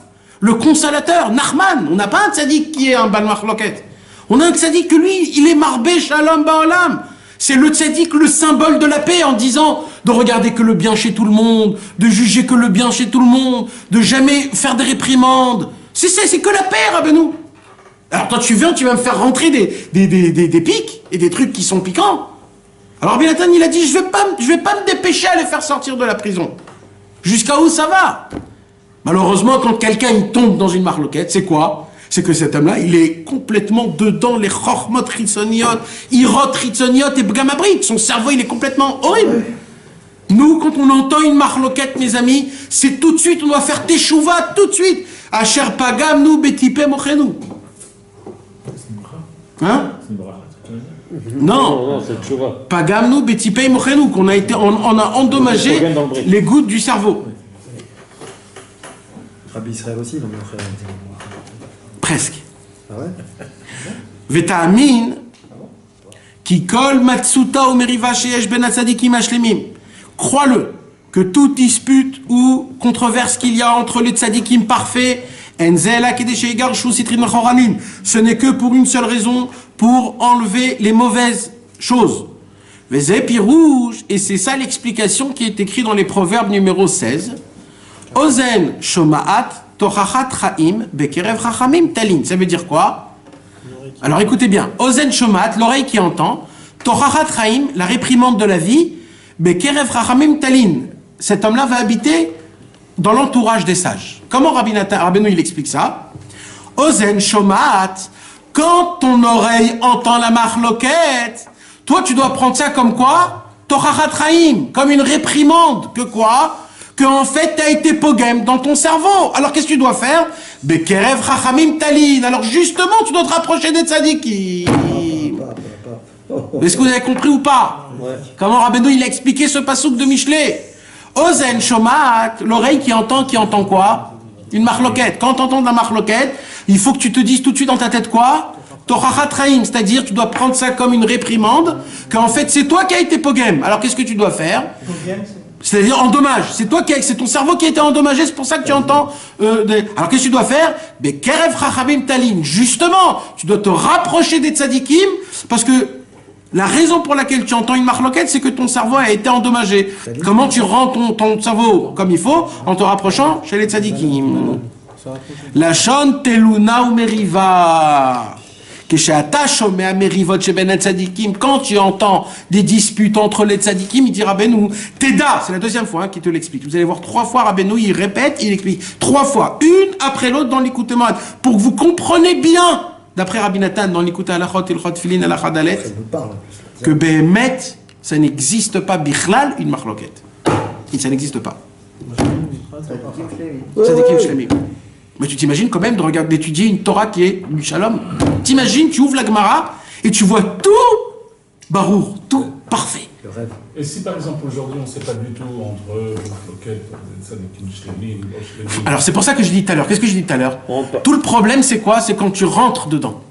le consolateur, Nachman. On n'a pas un tzaddik qui est un bal Marloquet. On a un tzaddik que lui, il est marbé shalom ba'olam. C'est le tzaddik, le symbole de la paix, en disant de regarder que le bien chez tout le monde, de juger que le bien chez tout le monde, de jamais faire des réprimandes. C'est que la paix, Rabbeinu. Alors toi, tu viens, tu vas me faire rentrer des pics et des trucs qui sont piquants. Alors Rabbi Nathan, il a dit, je vais pas me dépêcher à les faire sortir de la prison. Jusqu'à où ça va? Malheureusement, quand quelqu'un il tombe dans une marloquette, c'est quoi? C'est que cet homme-là, il est complètement dedans les chormot ritsoniot, irot ritsoniot et bgamabrit. Son cerveau, il est complètement horrible. Nous, quand on entend une marloquette, mes amis, c'est tout de suite, on doit faire teshuva tout de suite. Asher pagam nous betipe mochenu. Hein? Non, c'est teshuva. Pagam nous betipe mochenu, qu'on a été, on a endommagé les gouttes du cerveau. Rabbi Israël aussi, donc presque. Ah ouais? Veta'amin ki kol matsuta ou meriva sheyesh ben atzadikim hashlemim. Crois-le que toute dispute ou controverse qu'il y a entre les tzadikim parfaits, ce n'est que pour une seule raison, pour enlever les mauvaises choses. Et c'est ça l'explication qui est écrite dans les Proverbes numéro 16. Ozen shomaat tochachat chaim bekerev chachamim talin. Ça veut dire quoi? Alors écoutez bien. Ozen shomaat, l'oreille qui entend, tochachat chaim, la réprimande de la vie, bekerev chachamim talin. Cet homme-là va habiter dans l'entourage des sages. Comment Rabbeinu il explique ça? Ozen shomaat, quand ton oreille entend la marloquette, toi tu dois prendre ça comme quoi? Tochachat chaim, comme une réprimande. Que quoi? Que en fait, tu as été pogem dans ton cerveau. Alors qu'est-ce que tu dois faire? Bekerev chachamim talin. Alors justement, tu dois te rapprocher des tzadikim. Est-ce que vous avez compris ou pas? Ouais. Comment Rabbeinu il a expliqué ce passouk de Michelet? Ozen shomat, l'oreille qui entend quoi? Une marloquette. Quand tu entends de la marloquette, il faut que tu te dises tout de suite dans ta tête quoi? Tochachat chaim, c'est-à-dire tu dois prendre ça comme une réprimande, qu'en fait c'est toi qui as été pogem. Alors qu'est-ce que tu dois faire? C'est-à-dire endommage. C'est ton cerveau qui a été endommagé, c'est pour ça que tu entends. Alors qu'est-ce que tu dois faire? Bekerev chachamim talin. Justement, tu dois te rapprocher des tzadikim, parce que la raison pour laquelle tu entends une marloquette, c'est que ton cerveau a été endommagé. Comment tu rends ton cerveau comme il faut? En te rapprochant chez les tzadikim. La shon teluna ou meriva. Quand tu entends des disputes entre les tzadikim, il dit Rabbeinu, Teda, c'est la deuxième fois qu'il te l'explique. Vous allez voir 3 fois Rabbeinu, il répète, il explique 3 fois, une après l'autre dans l'Ikouté Mohaad, pour que vous compreniez bien, d'après Rabbi Nathan, dans l'Ikouté Halachot, Ilchot Filin, Halachad Alet, que Behemet, ça n'existe pas, Bichlal, une marloquette. Ça n'existe pas. Tzadikim Shlemim. Mais tu t'imagines quand même d'étudier une Torah qui est du Shalom. T'imagines, tu ouvres la Gemara et tu vois tout barour, tout parfait. Et si par exemple aujourd'hui on ne sait pas du tout entre Marloquet, Tzadikim Shlemim, alors c'est pour ça que je dis tout à l'heure. Qu'est-ce que je dis tout à l'heure? Tout le problème c'est quoi? C'est quand tu rentres dedans.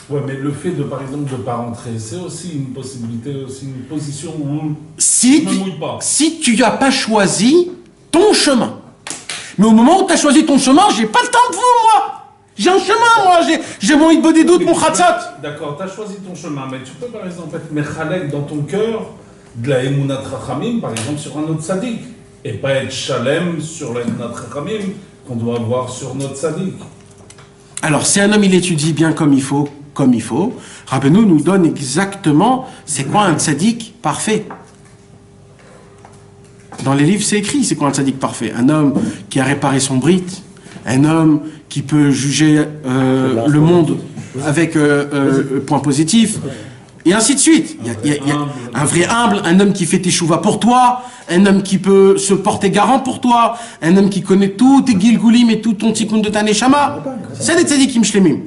Ouais, mais le fait de par exemple de ne pas rentrer, c'est aussi une possibilité, aussi une position où si je ne me mouille pas. Si tu n'as pas choisi ton chemin. Mais au moment où tu as choisi ton chemin, j'ai pas le temps de vous, moi. J'ai un chemin, moi. J'ai mon hitbo des doutes, mon khatsat. D'accord, tu as choisi ton chemin, mais tu peux par exemple être mechalek dans ton cœur de la emunat rachamim, par exemple, sur un autre tzaddik. Et pas être shalem sur la emunat rachamim qu'on doit avoir sur notre tzaddik. Alors, si un homme, il étudie bien comme il faut, Rabbeinu nous donne exactement c'est quoi un tzaddik parfait. Dans les livres, c'est écrit, c'est quoi un tzaddik parfait? Un homme qui a réparé son brit, un homme qui peut juger le monde avec point positif, Et ainsi de suite. Il y a un vrai humble, un homme qui fait tes chouvas pour toi, un homme qui peut se porter garant pour toi, un homme qui connaît tous tes gilgulim et tout ton tikkun de ta neshama. C'est des tzadikim shlemim.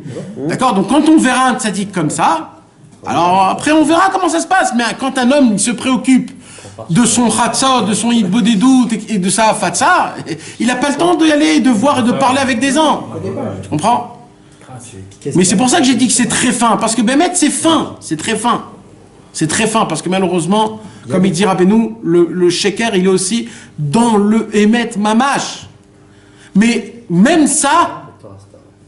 D'accord? Donc quand on verra un tzadik comme ça, alors après on verra comment ça se passe. Mais quand un homme il se préoccupe de son khatsa, de son hitbodedut et de sa fatsa, il n'a pas le temps d'y aller, de voir et de parler avec des gens. Tu comprends? Mais c'est pour ça que j'ai dit que c'est très fin, parce que Bémet c'est fin, c'est très fin. C'est très fin, parce que malheureusement, comme il dit Rabbeinu, le sheker il est aussi dans le émet mamash. Mais même ça,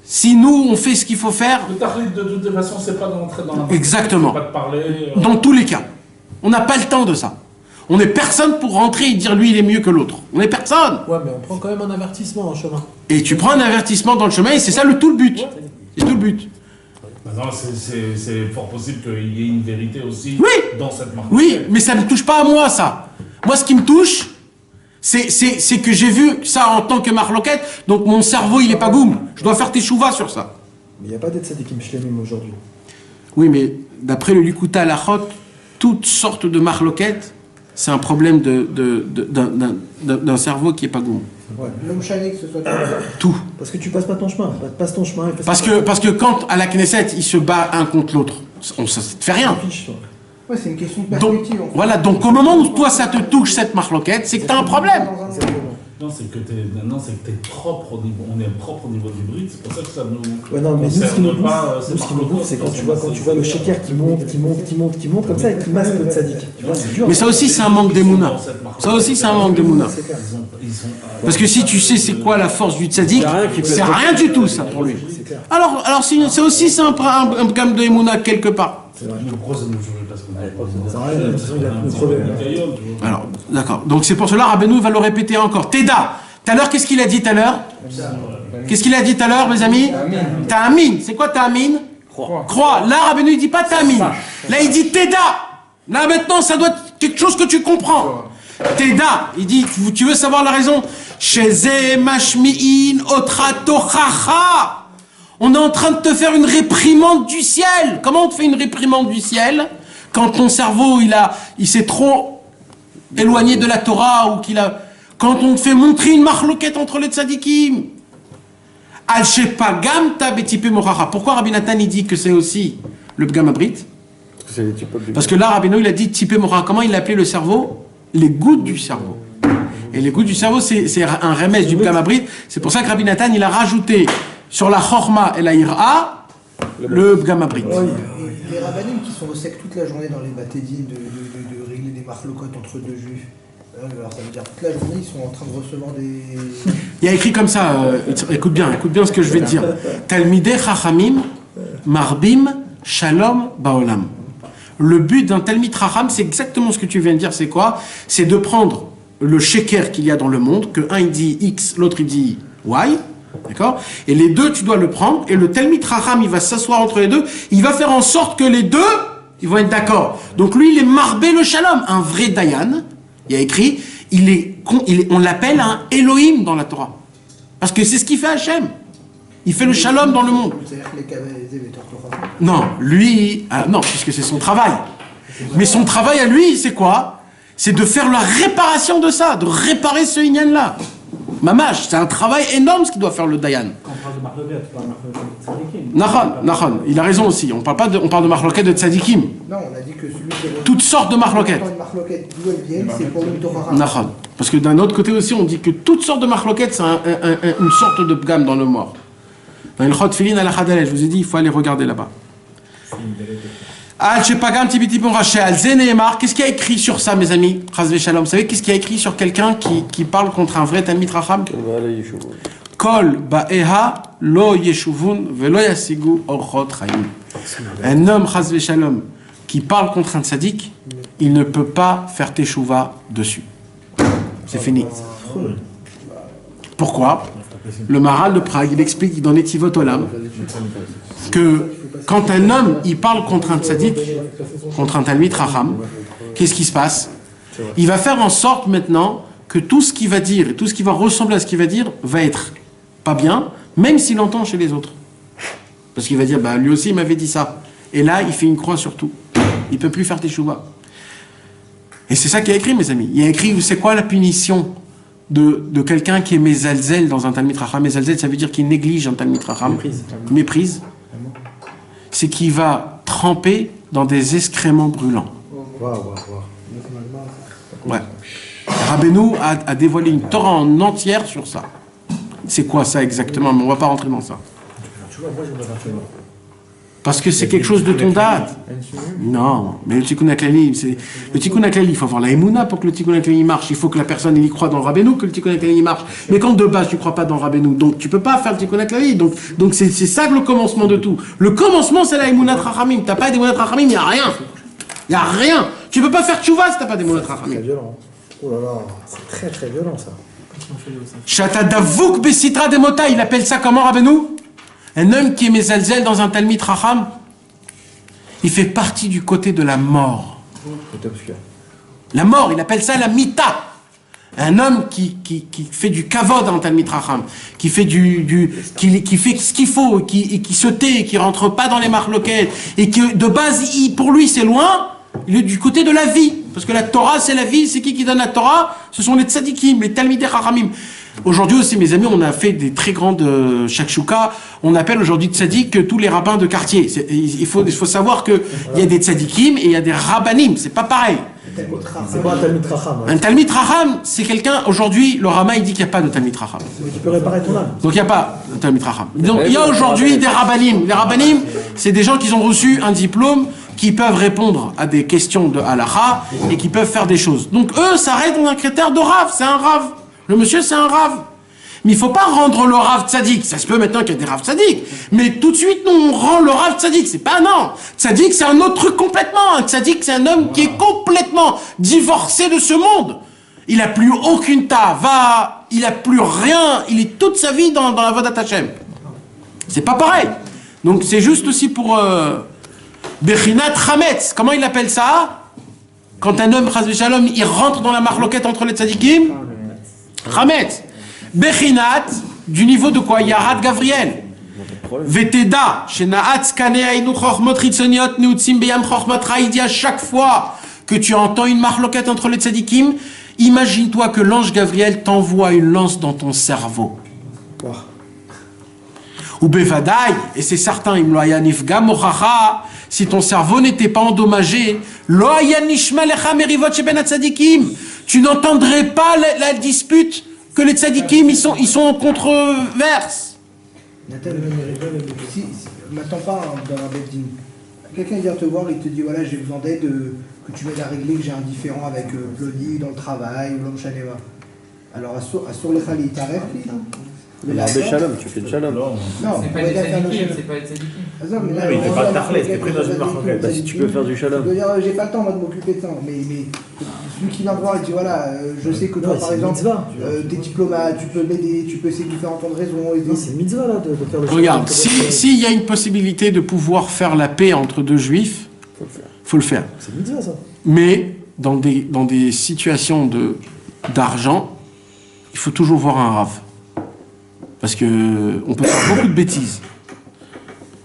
si nous on fait ce qu'il faut faire... Le tahlit de toute façon c'est pas d'entrer dans la... Exactement. Pas de parler, Dans tous les cas. On n'a pas le temps de ça. On n'est personne pour rentrer et dire lui il est mieux que l'autre. On n'est personne. Ouais, mais on prend quand même un avertissement en chemin. Et tu prends un avertissement dans le chemin et c'est ça tout le but. C'est tout le but. Maintenant, c'est fort possible qu'il y ait une vérité aussi dans cette marque. Oui, mais ça ne me touche pas à moi, ça. Moi, ce qui me touche, c'est que j'ai vu ça en tant que marloquette, donc mon cerveau, il est pas goum. Je dois faire tes chouvas sur ça. Mais il n'y a pas d'être tzadikim shlemim aujourd'hui. Oui, mais d'après le Likuta Lachot, toutes sortes de marloquettes, c'est un problème d'un cerveau qui est pas goum. Ouais. L'homme chané, que ce soit Tout. Parce que tu passes pas ton chemin. Passe ton chemin. Parce que quand à la Knesset, il se bat un contre l'autre, ça ne fait rien. Ouais, c'est une question de Donc, perspective. En fait. voilà, donc au moment où toi ça te touche cette marloquette, c'est que tu as un problème. Non, c'est que t'es propre au niveau, on est propre au niveau du bride, c'est pour ça que ça nous. Ouais, non, mais nous, ce qui nous bouffe, pas, c'est quand tu vois le shaker qui monte, comme ça, et qui masque le tzadik. Tu vois, c'est dur. Mais ça aussi, c'est un manque d'émouna. Ça aussi, c'est un manque d'émouna. C'est clair. Parce que si tu sais c'est quoi la force du tzaddik, c'est rien du tout ça pour lui. Alors c'est aussi un gamme de émouna quelque part. Mais pourquoi ça nous jouerait parce qu'on Ça n'a rien, de toute façon, il a plus de problème. Alors, d'accord. Donc c'est pour cela, Rabbeinu va le répéter encore. Teda. Tout à l'heure, qu'est-ce qu'il a dit tout à l'heure? Qu'est-ce qu'il a dit tout à l'heure, mes amis? Ta'amin. C'est quoi ta'amin? Crois. Là, Rabbeinu, il dit pas ta'amin. Là, il dit teda. Là, maintenant, ça doit être quelque chose que tu comprends. Teda. Il dit, tu veux savoir la raison? Sheze mashmi'in otratochacha. On est en train de te faire une réprimande du ciel. Comment on te fait une réprimande du ciel? Quand ton cerveau, il s'est trop éloigné de la Torah ou quand on te fait montrer une marloquette entre les tzadikim. Al-Shepagam tabetipe moracha. Pourquoi Rabbi Nathan il dit que c'est aussi le Pgam Abrit? Parce que là, Rabbeinu il a dit tipé moracha. Comment il a appelé le cerveau? Les gouttes du cerveau. Et les gouttes du cerveau, c'est un remède du Pgam Abrit. C'est pour ça que Rabbi Nathan il a rajouté sur la chorma et la ira le Pgam Abrit. Les rabbinim qui sont au sec toute la journée dans les batédines de régler des marlocotes entre deux juifs. Alors ça veut dire toute la journée ils sont en train de recevoir des... Il y a écrit comme ça, écoute bien ce que je vais te dire. Talmidei Chachamim, Marbim, Shalom, Baolam. Le but d'un Talmid Chacham, c'est exactement ce que tu viens de dire, c'est quoi? C'est de prendre le sheker qu'il y a dans le monde, que un il dit X, l'autre il dit Y, d'accord? Et les deux, tu dois le prendre, et le Talmid Chacham, il va s'asseoir entre les deux, il va faire en sorte que les deux, ils vont être d'accord. Donc lui, il est Marbé le Shalom, un vrai Dayan. Il y a écrit, on l'appelle un Elohim dans la Torah. Parce que c'est ce qu'il fait Hachem. Il fait le shalom dans le monde. C'est-à-dire que les Kavazé, les Tortorah. Non, lui, non, puisque c'est son travail. Mais son travail à lui, c'est quoi? C'est de faire la réparation de ça, de réparer ce Inyan-là. Mamash, c'est un travail énorme ce qu'il doit faire le Dayan. Quand on parle de marloquette, pas de marloquette tzadikim. Nahon, il a raison aussi. On parle de marloquette de tzadikim. Non, on a dit que celui qui est... Toutes sortes de marloquettes. Une marloquette, d'où elle vient, c'est pour une Torah. Nahon. Parce que d'un autre côté aussi, on dit que toutes sortes de marloquettes, c'est une sorte de gamme dans le mort. Dans le Chod Filin à la Khadaleh, je vous ai dit, il faut aller regarder là-bas. Qu'est-ce qu'il y a écrit sur ça, mes amis? Vous savez qu'est-ce qu'il y a écrit sur quelqu'un qui parle contre un vrai Talmid Chacham? Kol ba'eha lo yeshuvun velo yasigu orchot chaim. Un homme, chas v'shalom, qui parle contre un tzaddik, il ne peut pas faire teshuva dessus. C'est fini. Pourquoi? Le Maharal de Prague, il explique dans Netivot Olam que quand un homme, il parle contre un tzaddik, contre un Talmid Chacham, qu'est-ce qui se passe? Il va faire en sorte maintenant que tout ce qu'il va dire et tout ce qui va ressembler à ce qu'il va dire va être pas bien, même s'il entend chez les autres. Parce qu'il va dire, bah lui aussi il m'avait dit ça. Et là, il fait une croix sur tout. Il ne peut plus faire teshuva. Et c'est ça qu'il y a écrit, mes amis. Il y a écrit, c'est quoi la punition de quelqu'un qui est mezalzel dans un Talmid Chacham? Mezalzel, ça veut dire qu'il néglige un Talmid Chacham. Méprise. C'est qu'il va tremper dans des excréments brûlants. Ouais. Rabbeinu a dévoilé une Torah en entière sur ça. C'est quoi ça exactement? Mais on ne va pas rentrer dans ça. Parce que c'est quelque chose de ton date. Non, mais le Tikkun HaKlali, le Tikkun HaKlali, il faut avoir la Emouna pour que le Tikkun HaKlali marche. Il faut que la personne y croit dans le Rabbeinu, que le Tikkun HaKlali marche. Mais quand de base tu ne crois pas dans le Rabbeinu, donc tu ne peux pas faire le Tikkun HaKlali. Donc c'est ça le commencement de tout. Le commencement, c'est la Emouna Rachamim. Tu n'as pas d'Emouna Rachamim, il n'y a rien. Il n'y a rien. Tu ne peux pas faire tchouva si tu n'as pas d'Emouna Rachamim. C'est violent. Oh là là, c'est très très violent ça. Shatadavouk Besitra Demota, il appelle ça comment, Rabbeinu? Un homme qui est mezalzel dans un Talmid Chacham, il fait partie du côté de la mort. La mort, il appelle ça la mita. Un homme qui fait du kavod dans le Talmid Chacham, qui fait qui fait ce qu'il faut, qui se tait, qui rentre pas dans les marloquettes, et que de base, pour lui, c'est loin, il est du côté de la vie. Parce que la Torah, c'est la vie. C'est qui donne la Torah? Ce sont les tzadikim, les Talmidei Chachamim. Aujourd'hui aussi, mes amis, on a fait des très grandes shakshuka. On appelle aujourd'hui tzadik tous les rabbins de quartier. Il faut savoir qu'il y a des tzadikim et il y a des rabbanim. C'est pas pareil. C'est pas un Talmid Chacham. Un Talmid Chacham, c'est quelqu'un, aujourd'hui, le Rama, il dit qu'il n'y a pas de Talmid Chacham. Tu peux réparer ton âme. Donc il n'y a pas de Talmid Chacham. Donc il y a aujourd'hui des rabbanim. Les rabbanim, c'est des gens qui ont reçu un diplôme, qui peuvent répondre à des questions de halakha et qui peuvent faire des choses. Donc eux, ça reste dans un critère de rav. C'est un rav. Le monsieur, c'est un rav. Mais il ne faut pas rendre le rav tzadik. Ça se peut maintenant qu'il y a des rav tzadik. Mais tout de suite, nous, on rend le rav tzadik. C'est pas non. Tzadik, c'est un autre truc complètement. Un tzadik, c'est un homme qui est complètement divorcé de ce monde. Il n'a plus aucune tava. Il n'a plus rien. Il est toute sa vie dans la Vodat Hashem. C'est pas pareil. Donc c'est juste aussi pour... Bechinat Chametz, comment il appelle ça? Quand un homme, Chas v'Shalom, il rentre dans la marloquette entre les tzadikim? Chametz. Bechinat, du niveau de quoi? Yarat Gavriel. Veteda, Shenaatz Kane Ainu Chochmot Ritzoniot Neutzim Beyam Chochmot Raïdi, à chaque fois que tu entends une marloquette entre les tzadikim, imagine-toi que l'ange Gavriel t'envoie une lance dans ton cerveau. Ou Bevadaï, et c'est certain, si ton cerveau n'était pas endommagé, tu n'entendrais pas la dispute que les tzadikim ils sont en controverse. Nathan, m'attends pas dans un bedin. Quelqu'un vient te voir et te dit voilà, j'ai besoin d'aide, que tu m'aides à régler, que j'ai un différend avec Plony dans le travail, ou l'homme Chaneva. Alors, sur le Khali, il t'arrête, lui, là? Mais là, shalom, tu fais de shalom. Non, c'est pas les tzadikim, c'est pas les tzadikim. Mais il fait pas de tarlet, c'est pris dans une marque. Bah, si tu peux faire du shalom. Je veux dire, j'ai pas le temps moi, de m'occuper de ça, mais celui qui vient me voir et dit voilà, je sais que toi par exemple, t'es diplomate, tu peux m'aider, tu peux essayer de lui faire entendre raison. C'est mitzvah là de faire le shalom. Regarde, s'il y a une possibilité de pouvoir faire la paix entre deux juifs, faut le faire. C'est mitzvah ça. Mais dans des situations d'argent, il faut toujours voir un rav. Parce que on peut faire beaucoup de bêtises.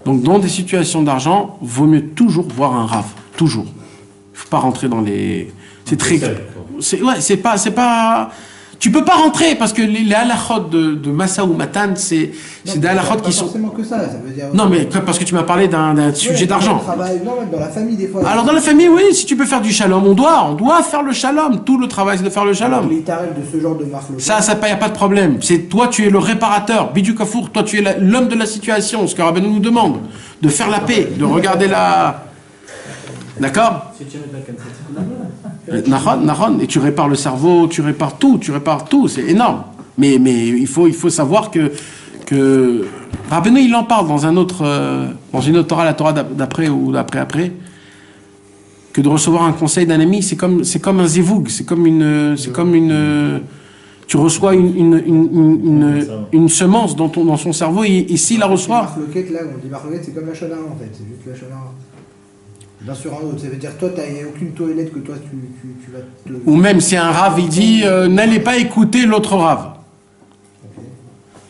Donc dans des situations d'argent, vaut mieux toujours voir un rav. Toujours. Il ne faut pas rentrer dans les... C'est très... C'est pas... Tu peux pas rentrer parce que les halachot de Massa ou Matan, c'est des halachot qui sont... forcément que ça veut dire... Non, mais parce que tu m'as parlé d'un sujet d'argent. Non, dans la famille, des fois... Alors, dans la famille, oui, si tu peux faire du shalom, on doit faire le shalom. Tout le travail, c'est de faire le shalom. Les tarifs de ce genre de marque... Ça, y a pas de problème. Toi, tu es le réparateur. Bidou Kafour, toi, tu es l'homme de la situation. Ce que Rabbeinu nous demande. De faire la paix, de regarder la... D'accord? Nahon, et tu répares le cerveau, tu répares tout, c'est énorme. Mais il faut savoir que Rabbeinu, il en parle dans une autre Torah, la Torah d'après ou d'après, que de recevoir un conseil d'un ami, c'est comme un zivoug, c'est comme une tu reçois une semence dans son cerveau et s'il la reçoit. Marloquette, là, on dit marloquette, c'est comme la shonara en fait, c'est juste la shonara. L'un sur un autre, ça veut dire toi, il n'y a aucune toilette que toi tu vas te... Ou même si un rave, il dit n'allez pas écouter l'autre rave. Okay.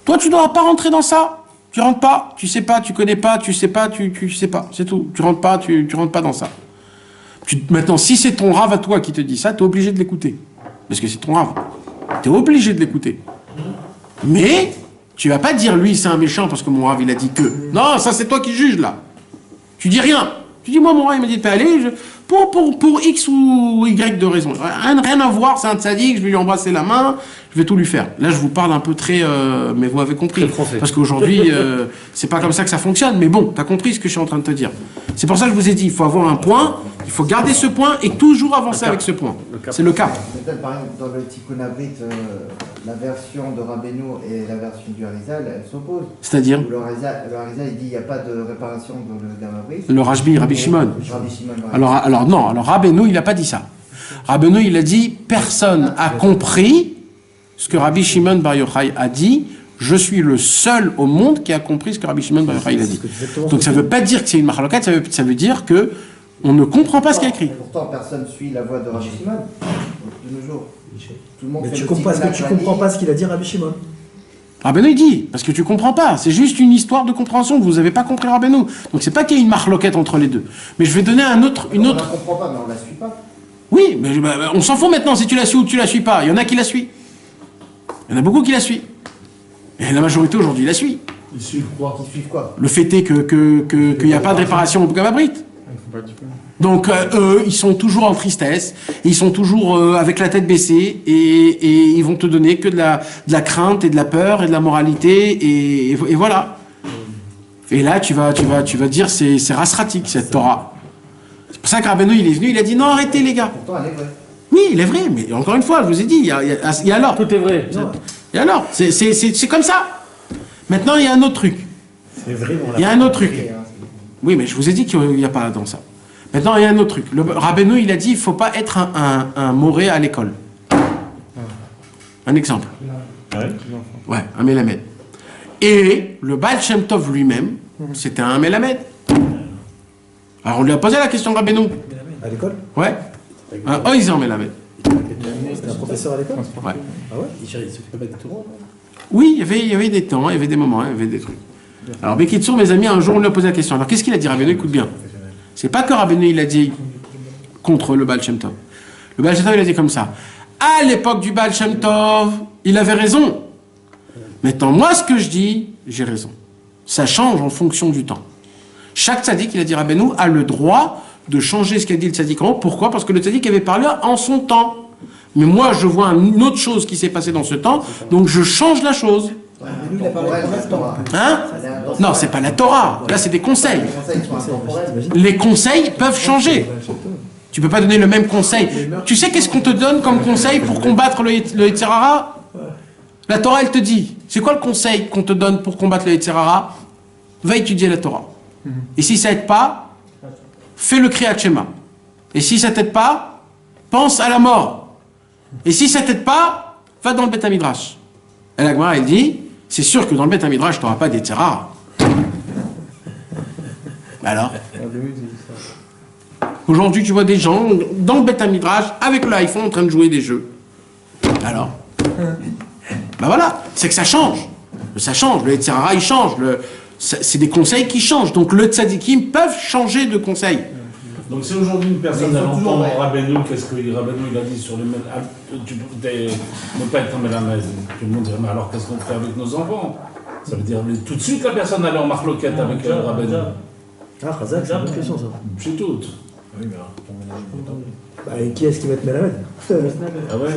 Toi, tu ne dois pas rentrer dans ça. Tu rentres pas, tu sais pas, tu connais pas, tu sais pas, tu sais pas, c'est tout. Tu rentres pas dans ça. Maintenant, si c'est ton rave à toi qui te dit ça, tu es obligé de l'écouter. Parce que c'est ton rave. Tu es obligé de l'écouter. Mais, tu vas pas dire lui c'est un méchant parce que mon rave il a dit que. Non, ça c'est toi qui juges là. Tu dis rien. Tu dis moi mon rave il m'a dit de pas aller. Pour X ou Y de raison. Rien à voir, c'est un tzaddik, je vais lui embrasser la main, je vais tout lui faire. Là, je vous parle un peu très... mais vous m'avez compris. Parce qu'aujourd'hui, c'est pas comme ça que ça fonctionne. Mais bon, t'as compris ce que je suis en train de te dire. C'est pour ça que je vous ai dit, il faut avoir un point, il faut garder ce point et toujours avancer avec ce point. C'est le cap. Peut-être par exemple, dans le Tikkun Abrit, la version de Rabbeinu et la version du Harizal, elles s'opposent. C'est-à-dire le Harizal, il dit il n'y a pas de réparation dans le Gamabrit. Le Rabbi Shimon. Alors non, alors Rabbeinu, il n'a pas dit ça. Rabbeinu, il a dit, personne a compris ce que Rabbi Shimon Bar Yochai a dit. Je suis le seul au monde qui a compris ce que Rabbi Shimon Bar Yochai a dit. Donc ça ne veut pas dire que c'est une marloquette, ça veut dire que on ne comprend pas ce qu'il y a écrit. Pourtant, personne ne suit la voie de Rabbi Shimon de nos jours. Tout le monde mais tu comprends pas ce qu'il a dit Rabbi Shimon. Rabbeinu il dit, parce que tu comprends pas, c'est juste une histoire de compréhension, vous n'avez pas compris Rabbeinu. Donc c'est pas qu'il y ait une marloquette entre les deux. Mais je vais donner une autre... On ne la comprend pas, mais on la suit pas. Oui, mais on s'en fout maintenant si tu la suis ou tu la suis pas. Il y en a qui la suivent. Il y en a beaucoup qui la suivent. Et la majorité aujourd'hui la suit. Ils suivent quoi? Le fait est qu'il n'y a pas de réparation au Gamabrit. Donc eux, ils sont toujours en tristesse, et ils sont toujours avec la tête baissée, et ils vont te donner que de la crainte et de la peur et de la moralité, et voilà. Et là, tu vas dire c'est rasratique cette Torah. C'est pour ça que Rabbeinu il est venu, il a dit non arrêtez les gars. Pourtant, elle est vraie. Oui, il est vrai, mais encore une fois, je vous ai dit, il y a alors. Tout est vrai. Et alors, c'est comme ça. Maintenant, il y a un autre truc. C'est vrai, Il y a un autre truc. Oui, mais je vous ai dit qu'il n'y a pas dans ça. Maintenant, il y a un autre truc. Le Rabbeinu, il a dit, il ne faut pas être un moré à l'école. Un exemple. Ouais, un Mélamed. Et le Baal Shem Tov lui-même, c'était un Mélamed. Alors, on lui a posé la question de Rabbeinu. À l'école? Ouais. Un Oizer Mélamed. C'était un professeur à l'école? Ouais. Ah ouais? Il s'occupait pas des tours? Oui, il y avait des temps, il y avait des moments, il y avait des trucs. Alors, Bekitsour, mes amis, un jour, on lui a posé la question. Alors, qu'est-ce qu'il a dit, Rabbeinu? Écoute bien. C'est pas que Rabbeinu, il a dit contre le Baal Shem Tov. Le Baal Shem Tov, il a dit comme ça. À l'époque du Baal Shem Tov, il avait raison. Maintenant, moi, ce que je dis, j'ai raison. Ça change en fonction du temps. Chaque tzaddik, il a dit Rabbeinu, a le droit de changer ce qu'a dit le tzaddik en haut. Pourquoi? Parce que le tzaddik avait parlé en son temps. Mais moi, je vois une autre chose qui s'est passée dans ce temps, donc je change la chose. Hein? Non, c'est pas la Torah. Là, c'est des conseils. Les conseils peuvent changer. Tu peux pas donner le même conseil. Tu sais qu'est-ce qu'on te donne comme conseil pour combattre le Yetzer Hara? La Torah, elle te dit. C'est quoi le conseil qu'on te donne pour combattre le Yetzer Hara? Va étudier la Torah. Et si ça aide pas, fais le Kriyat Shema. Et si ça t'aide pas, pense à la mort. Et si ça t'aide pas, va dans le Beth HaMidrash. Et la Gemara, elle dit, c'est sûr que dans le Beth HaMidrash, tu n'auras pas des Yetzer Hara. Alors aujourd'hui, tu vois des gens dans le Beth HaMidrash, avec le iPhone, en train de jouer des jeux. Alors ben voilà, c'est que ça change. Ça change, le Yetzer Hara, il change. C'est des conseils qui changent. Donc le tzadikim peuvent changer de conseil. Donc si aujourd'hui une personne elle entend Rabbeinu, qu'est-ce que Rabbeinu il a dit sur les ne pas être un mélamède. Tout le monde dirait mais alors qu'est-ce qu'on fait avec nos enfants? Ça veut dire mais tout de suite la personne elle est en marloquette avec Rabbeinu. Ah, Khazak, c'est une bonne question ça. C'est tout. Oui, mais et qui est-ce qui va être Mélamed? Ah ouais.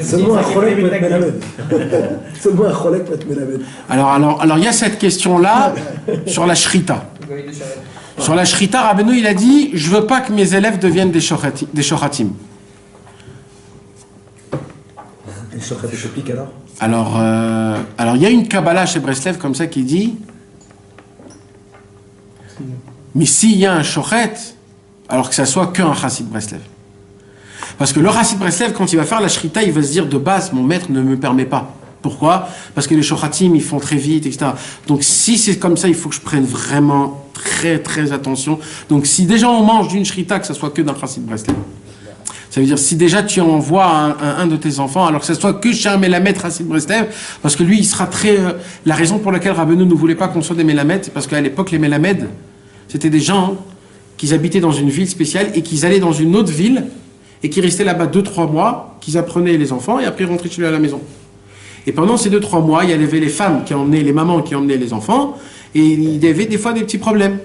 Seulement un Cholek peut être Mélamed. Seulement un Cholek peut être Mélamed. Alors il y a cette question-là sur la Shrita. Sur la Shrita, Rabbeinu, il a dit « Je veux pas que mes élèves deviennent des shochatim. » Les shochatim s'appliquent alors? Alors il y a une Kabbalah chez Breslev comme ça qui dit « Mais s'il y a un shochet, alors que ça soit qu'un chassid Breslev. » Parce que le chassid Breslev, quand il va faire la Shrita, il va se dire « De base, mon maître ne me permet pas. » Pourquoi? Parce que les shochatim, ils font très vite, etc. Donc si c'est comme ça, il faut que je prenne vraiment très très attention. Donc si déjà on mange d'une shrita, que ce soit que d'un chassid Breslev. Ça veut dire si déjà tu envoies un de tes enfants, alors que ce soit que chez un Mélamed chassid Breslev, parce que lui il sera très... la raison pour laquelle Rabbeinu ne voulait pas qu'on soit des Mélamed, c'est parce qu'à l'époque les Mélamed, c'était des gens qu'ils habitaient dans une ville spéciale et qu'ils allaient dans une autre ville et qu'ils restaient là-bas 2-3 mois, qu'ils apprenaient les enfants et après rentraient chez eux à la maison. Et pendant ces 2-3 mois, il y avait les femmes qui emmenaient, les mamans qui emmenaient les enfants et il y avait des fois des petits problèmes.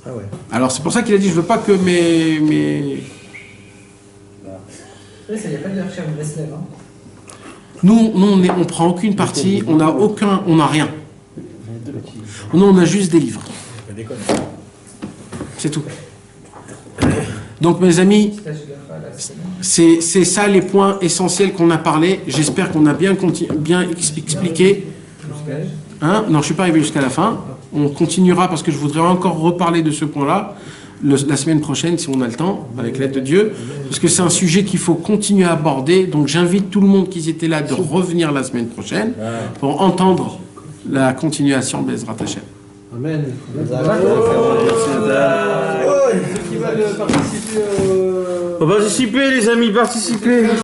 Ah ouais. Alors c'est pour ça qu'il a dit, je veux pas que mes... Oui, il n'y a pas de recherche de Breslev. Hein. Nous on prend aucune partie, on n'a rien. Nous, on a juste des livres. C'est tout. Donc, mes amis, c'est ça les points essentiels qu'on a parlé. J'espère qu'on a bien expliqué. Hein? Non, je ne suis pas arrivé jusqu'à la fin. On continuera parce que je voudrais encore reparler de ce point-là la semaine prochaine, si on a le temps, avec l'aide de Dieu. Parce que c'est un sujet qu'il faut continuer à aborder. Donc, j'invite tout le monde qui était là de revenir la semaine prochaine pour entendre la continuation de Bezrat Hashem. Amen. Participer, les amis, participer.